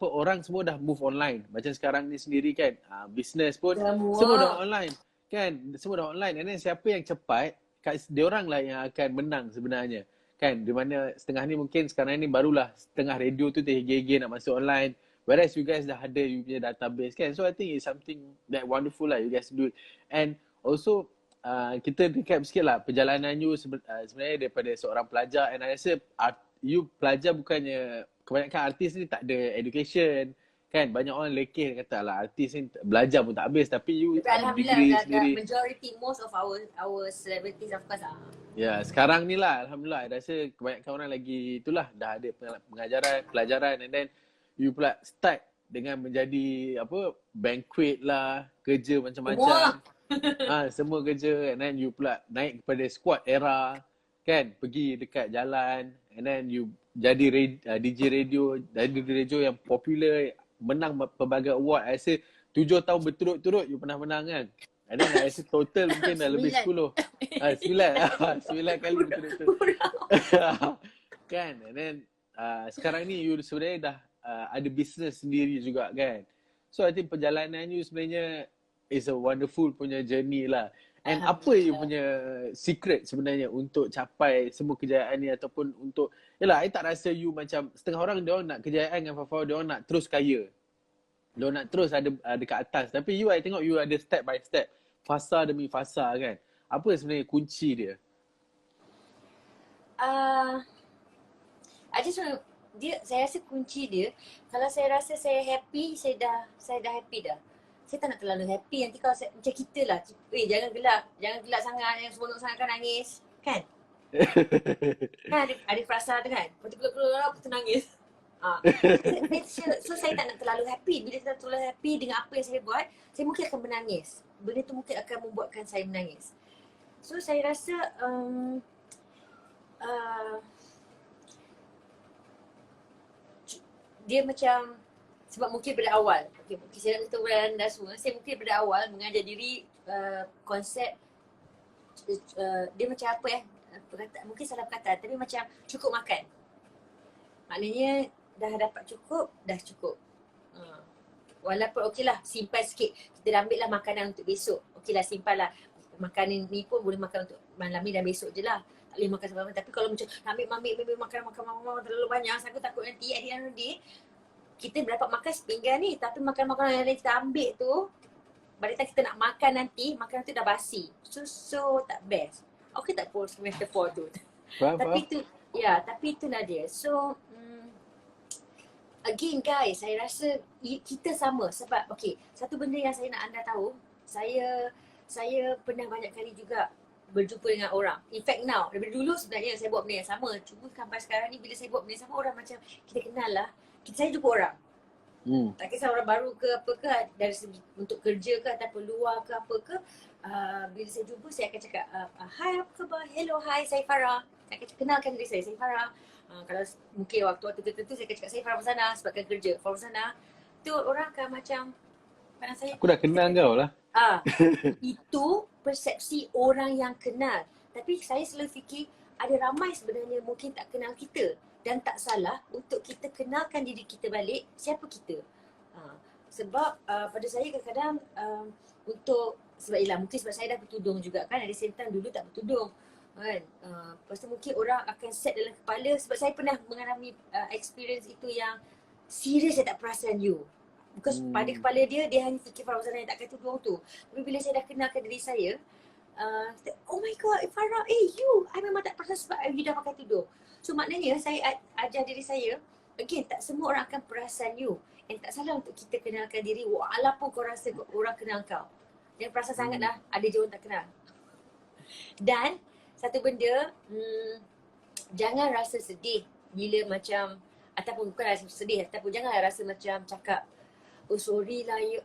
orang semua dah move online. Macam sekarang ni sendiri kan, business pun semua dah online. Kan? Semua dah online. And then siapa yang cepat, diorang lah yang akan menang sebenarnya. Kan? Di mana setengah ni mungkin sekarang ni barulah setengah radio tu terhege-hege nak masuk online. Whereas you guys dah ada you punya database kan. So I think it's something that wonderful lah you guys do it. And also kita recap sikit lah perjalanan you sebenarnya daripada seorang pelajar. And I rasa you pelajar bukannya, kebanyakan artis ni tak ada education kan. Banyak orang lekeh kata lah artis ni belajar pun tak habis, tapi you degree sendiri. Majority most of our celebrities of course Ya, sekarang ni lah alhamdulillah I rasa kebanyakan orang lagi itulah dah ada pelajaran, and then you pula start dengan menjadi banquet lah, kerja macam-macam. Semua kerja, and then you pula naik kepada squad era kan, pergi dekat jalan, and then you jadi DJ radio yang popular, menang pelbagai award. I rasa 7 tahun berturut-turut you pernah menang kan. And then I rasa total mungkin dah lebih 10. 9. 9 kali betul-betul. Kan? And then sekarang ni you sebenarnya dah ada business sendiri juga kan. So I think perjalanan you sebenarnya is a wonderful punya journey lah. And apa you punya secret sebenarnya untuk capai semua kejayaan ni, ataupun untuk, yelah, I tak rasa you macam setengah orang dia orang nak kejayaan dengan Fafa, dia orang nak terus kaya. Dia orang nak terus ada dekat atas. Tapi you, I tengok you ada step by step, fasa demi fasa kan. Apa sebenarnya kunci dia? I just want saya rasa kunci dia, kalau saya rasa saya happy, saya dah happy dah. Saya tak nak terlalu happy. Nanti kalau saya, macam kita lah, jangan gelak sangat, yang seronok sangat kan nangis. Kan? Kan ada perasaan tu kan? Lepas tu keluar aku nangis. So saya tak nak terlalu happy. Bila saya terlalu happy dengan apa yang saya buat, saya mungkin akan menangis. Benda tu mungkin akan membuatkan saya menangis. So saya rasa dia macam, sebab mungkin pada awal, mungkin saya nak beritahu anda semua, saya mungkin pada awal mengajar diri konsep dia macam apa mungkin salah perkataan, tapi macam cukup makan. Maknanya dah dapat cukup, dah cukup. Walaupun okeylah simpan sikit, kita dah ambil lah makanan untuk besok. Okeylah simpan lah, makanan ni pun boleh makan untuk malam ni dan besok je lah. Tak boleh makan sama-sama. Tapi kalau macam ambil makan terlalu banyak, saya takut nanti at the end of the day kita dapat makan sepinggan ni, tapi makanan yang lain kita ambil tu, pada time kita nak makan nanti, makanan tu dah basi. So tak best. Okey tak pun metafor tu. Tapi tu, tapi itulah dia. So again guys, saya rasa kita sama. Sebab satu benda yang saya nak anda tahu, saya pernah banyak kali juga berjumpa dengan orang. In fact now, daripada dulu sebenarnya saya buat benda yang sama. Cuma sampai sekarang ni bila saya buat benda yang sama, orang macam kita kenal lah. Saya jumpa orang. Tak kisah orang baru ke apa ke, dari segi untuk kerja ke ataupun luar ke apa ke, bila saya jumpa saya akan cakap hi apa khabar, hello, hi, saya Farah. Saya akan kenalkan diri saya Farah. Kalau mungkin waktu tertentu saya akan cakap saya Farah Fauzana sebabkan kerja Fauzana. Tu orang akan macam pandang saya, aku dah kenal kau lah. Itu persepsi orang yang kenal. Tapi saya selalu fikir ada ramai sebenarnya mungkin tak kenal kita. Dan tak salah untuk kita kenalkan diri kita balik, siapa kita. Sebab pada saya kadang-kadang mungkin sebab saya dah bertudung juga kan, ada same time dulu tak bertudung kan. Lepas tu mungkin orang akan set dalam kepala, sebab saya pernah mengalami experience itu yang serius saya tak perasan you. Because pada kepala dia hanya fikir Fauzana yang takkan tudung tu. Tapi bila saya dah kenalkan diri saya, oh my god, Farah, you, I memang tak perasan sebab you dah pakai tudung. So maknanya saya ajar diri saya, again, tak semua orang akan perasan you. And tak salah untuk kita kenalkan diri walaupun kau rasa orang kenal kau. Jangan perasan sangat lah, ada je orang tak kenal. Dan satu benda, jangan rasa sedih bila macam, ataupun bukan rasa sedih, ataupun jangan rasa macam cakap, oh sorry lah you,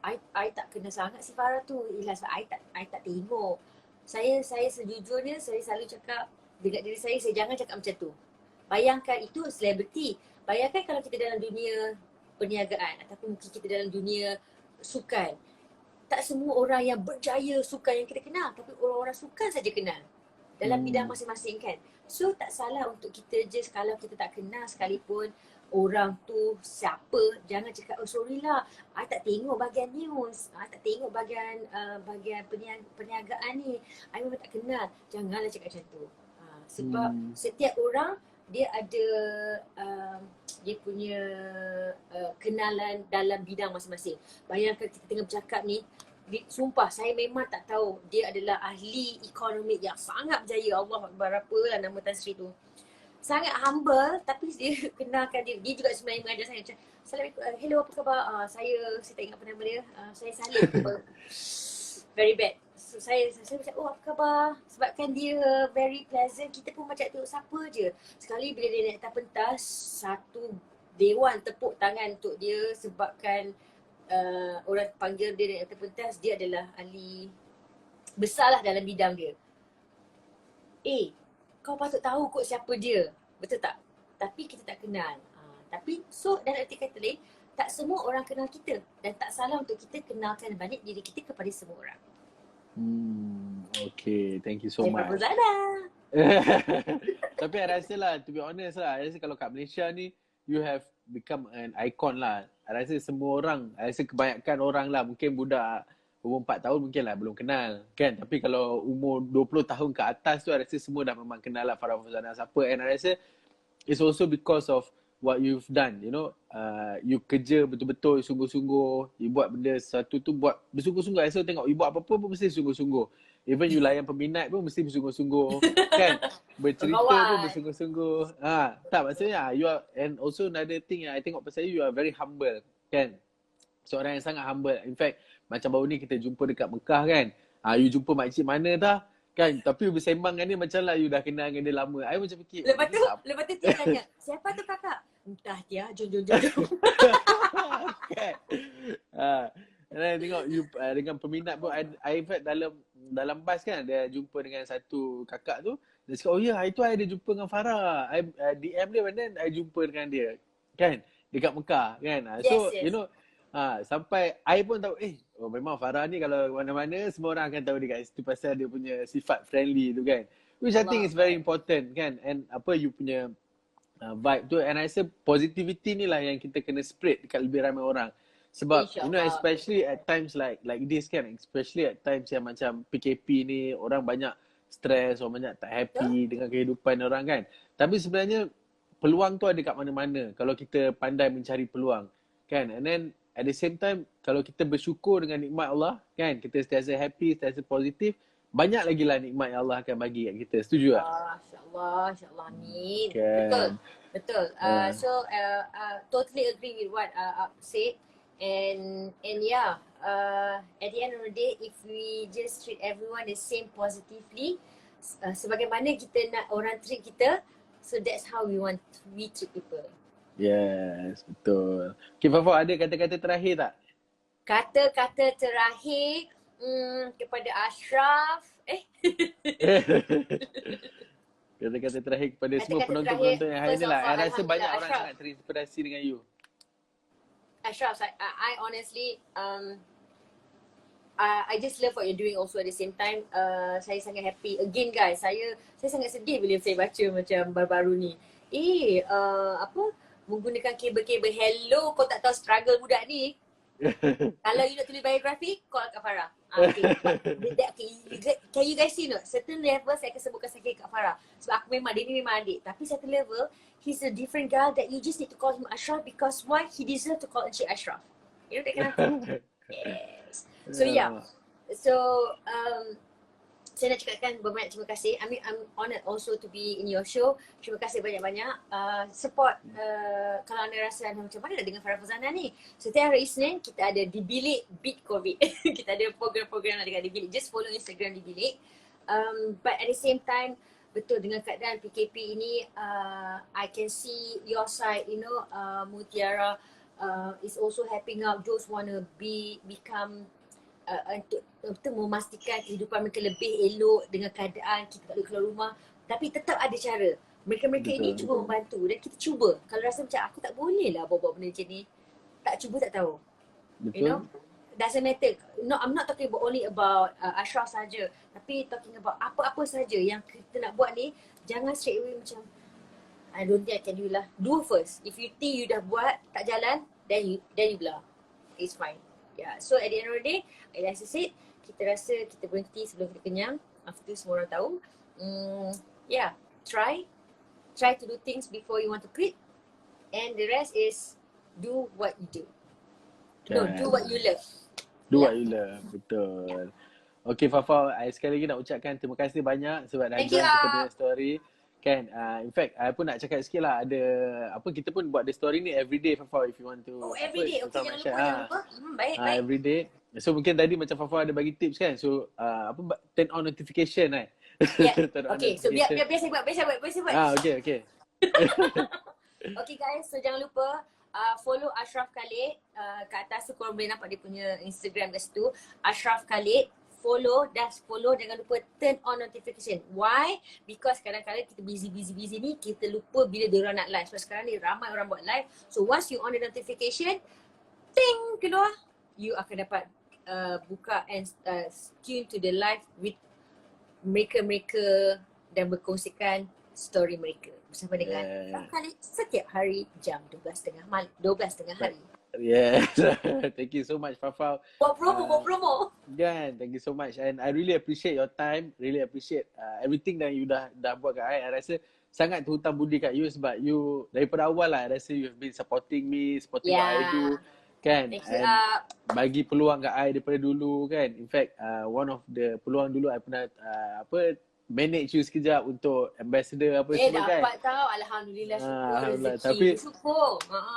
I tak kenal sangat si Farah tu. Yelah sebab I tak tengok. Saya sejujurnya, saya selalu cakap dekat diri saya jangan cakap macam tu. Bayangkan itu selebriti. Bayangkan kalau kita dalam dunia perniagaan ataupun mungkin kita dalam dunia sukan. Tak semua orang yang berjaya sukan yang kita kenal, tapi orang-orang sukan saja kenal dalam bidang masing-masing kan. So tak salah untuk kita just kalau kita tak kenal sekalipun orang tu siapa, jangan cakap oh sorry lah, I tak tengok bahagian news, I tak tengok bahagian perniagaan ni, I memang tak kenal. Janganlah cakap macam tu. Sebab setiap orang dia ada dia punya kenalan dalam bidang masing-masing. Bayangkan kita tengah bercakap ni, sumpah saya memang tak tahu dia adalah ahli ekonomi yang sangat berjaya. Allah Akbar, apalah nama Tan Sri tu. Sangat humble, tapi dia kenalkan dia juga sebenarnya mengajar saya macam, Assalamualaikum, hello apa khabar, saya tak ingat apa nama dia, saya Salim. Very bad. So saya macam, oh apa khabar, sebabkan dia very pleasant, kita pun macam tengok siapa je. Sekali bila dia naik atas pentas, satu dewan tepuk tangan untuk dia sebabkan orang panggil dia naik atas pentas, dia adalah ahli besar lah dalam bidang dia. Kau patut tahu kot siapa dia, betul tak? Tapi kita tak kenal. Tapi so dalam arti kata lain, tak semua orang kenal kita dan tak salah untuk kita kenalkan banyak diri kita kepada semua orang. Okay, thank you so Saya much. Farzana. Tapi I rasa lah, to be honest lah, I rasa kalau kat Malaysia ni, you have become an icon lah. I rasa semua orang, I rasa kebanyakan orang lah, mungkin budak umur 4 tahun mungkin lah belum kenal kan. Tapi kalau umur 20 tahun ke atas tu, I rasa semua dah memang kenal lah Farah Farzana siapa. And I rasa it's also because of what you've done, you know. You kerja betul-betul sungguh-sungguh, you buat benda sesuatu tu buat bersungguh-sungguh. I selalu tengok you buat apa-apa pun mesti sungguh-sungguh. Even you layan peminat pun mesti bersungguh-sungguh kan. Bercerita pun Berkawan. bersungguh-sungguh. Tak, maksudnya you are, and also another thing yang I tengok pasal you are very humble kan. Seorang yang sangat humble. In fact, macam baru ni kita jumpa dekat Mekah kan. You jumpa makcik mana dah kan, tapi bersembang dengan dia macam lah you dah kenal dengan dia lama. I macam fikir, Lepas tu Tia tanya, siapa tu kakak? Entah Tia, jom. kan. Dan tengok you dengan peminat pun, I in fact dalam bas kan, dia jumpa dengan satu kakak tu. Dia cakap, oh ya, hari tu I ada jumpa dengan Farah. I DM dia, and then I jumpa dengan dia. Kan, dekat Mekah kan. So, Yes. you know, sampai I pun tahu, memang Farah ni kalau mana-mana, semua orang akan tahu dia kat situ pasal dia punya sifat friendly tu kan. Which I think is very important kan. And you punya vibe tu, and I rasa positivity ni lah yang kita kena spread dekat lebih ramai orang. Sebab you know, especially at times like this kan, especially at times yang macam PKP ni, orang banyak stres, orang banyak tak happy dengan kehidupan orang kan. Tapi sebenarnya peluang tu ada kat mana-mana kalau kita pandai mencari peluang kan. And then at the same time, kalau kita bersyukur dengan nikmat Allah kan, kita sentiasa happy, sentiasa positif, banyak lagi lah nikmat yang Allah akan bagi kat kita. Setuju tak? InsyaAllah, amin. Kan. Betul. So totally agree with what said. And yeah, at the end of the day, if we just treat everyone the same positively, sebagaimana kita nak orang treat kita, so that's how we treat people. Yes, betul. Okay, Fafa, ada kata-kata terakhir tak? Kata-kata terakhir kepada Ashraf. Kata-kata terakhir kepada semua penonton-penonton yang hari ni lah. I rasa banyak orang sangat terinspirasi dengan you. Ashraf, I honestly, I just love what you're doing also at the same time. Saya sangat happy. Again guys, saya sangat sedih bila saya baca macam baru-baru ni. Menggunakan kabel-kabel. Hello, kau tak tahu struggle budak ni. Kalau you nak tulis biografi, call Kak Farah. Can you guys see not? Certain level saya akan sebutkan sakit Kak Farah. Sebab dia ni memang adik. Tapi certain level, he's a different guy that you just need to call him Ashraf because why? He deserve to call Encik Ashraf. You know that kind of thing? Yes. So yeah. So saya nak cakapkan berbanyak terima kasih. I mean, I'm honoured also to be in your show. Terima kasih banyak-banyak. Support kalau anda rasa anda macam mana nak dengan Farah Farzana ni. Setiap hari Isnin kita ada di bilik Beat COVID. Kita ada program-program nak di bilik. Just follow Instagram di bilik. But at the same time, betul dengan keadaan PKP ini, I can see your side, you know, Mutiara is also helping out those wanna become untuk memastikan kehidupan mereka lebih elok dengan keadaan kita tak boleh keluar rumah, tapi tetap ada cara. Mereka-mereka ini cuba membantu dan kita cuba. Kalau rasa macam aku tak boleh lah buat benda macam ni, tak cuba tak tahu. Betul. You know, doesn't matter. No, I'm not talking about only about Ashraf saja, tapi talking about apa-apa saja yang kita nak buat ni, jangan straight away macam I don't think I can do lah. Do first. If you think you dah buat tak jalan, then you belah. It's fine. Yeah. So at the end of the day, as I said, kita rasa kita berhenti sebelum kita kenyang. After semua orang tahu. Yeah. Try to do things before you want to quit. And the rest is do what you do. No, do what you love. Do what you love. Betul. Okay Fafa, I sekali lagi nak ucapkan terima kasih banyak sebab dah join kita punya story. Kan, in fact, I pun nak cakap sikit lah, ada kita pun buat the story ni everyday Fafa, if you want to. Everyday, okay, jangan lupa. Baik. Everyday. So mungkin tadi macam Fafa ada bagi tips kan, so turn on notification kan. Yeah. Okay, so biar saya buat. Okay. Okay guys, so jangan lupa follow Ashraf Khalid. Kat atas tu korang boleh nampak dia punya Instagram kat situ, Ashraf Khalid. Follow, jangan lupa turn on notification. Why? Because kadang-kadang kita busy ni, kita lupa bila diorang nak live. Sebab sekarang ni ramai orang buat live. So once you on the notification, ting, keluar, you akan dapat buka and tune to the live with mereka-mereka dan berkongsikan story mereka bersama dengan kali setiap hari jam 12.30 malam, 12.30 hari. Yes. Thank you so much, Fafau. Buat promo. Kan, thank you so much. And I really appreciate your time. Really appreciate everything that you dah buat kat I. I rasa sangat terhutang budi kat you sebab you daripada awal lah, I rasa you've been supporting me, supporting what I do. Kan? Thank you, and bagi peluang kat I daripada dulu kan. In fact, one of the peluang dulu I pernah manage you sekejap untuk ambassador apa semua kan. Dapat tahu. Alhamdulillah, syukur Alhamdulillah. rezeki. Syukur.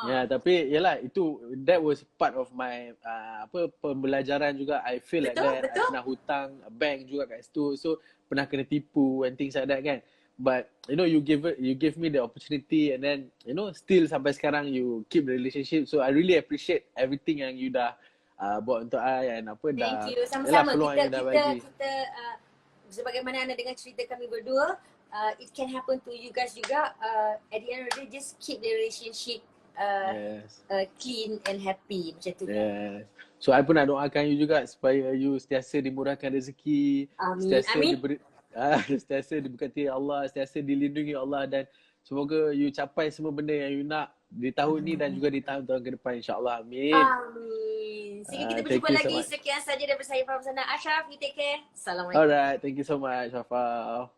Ya, tapi yalah itu that was part of my pembelajaran juga. I feel like that. I pernah hutang bank juga kat situ. So pernah kena tipu and things like that kan. But you know, you give me the opportunity, and then you know still sampai sekarang you keep the relationship. So I really appreciate everything yang you dah buat untuk I and apa dah. Thank you. Sama-sama. Kita sebagaimana anda dengar cerita kami berdua, it can happen to you guys juga. At the end of the day, just keep the relationship clean and happy macam tu. Yes. So I pun nak doakan you juga supaya you sentiasa dimurahkan rezeki, sentiasa diberkati Allah, sentiasa dilindungi Allah, dan semoga you capai semua benda yang you nak di tahun ni dan juga di tahun-tahun ke depan, insyaAllah. Amin. Sehingga kita berjumpa lagi. Sekian saja daripada saya, Fafau Ashraf. You take care. Assalamualaikum. Alright, thank you so much, Fafau.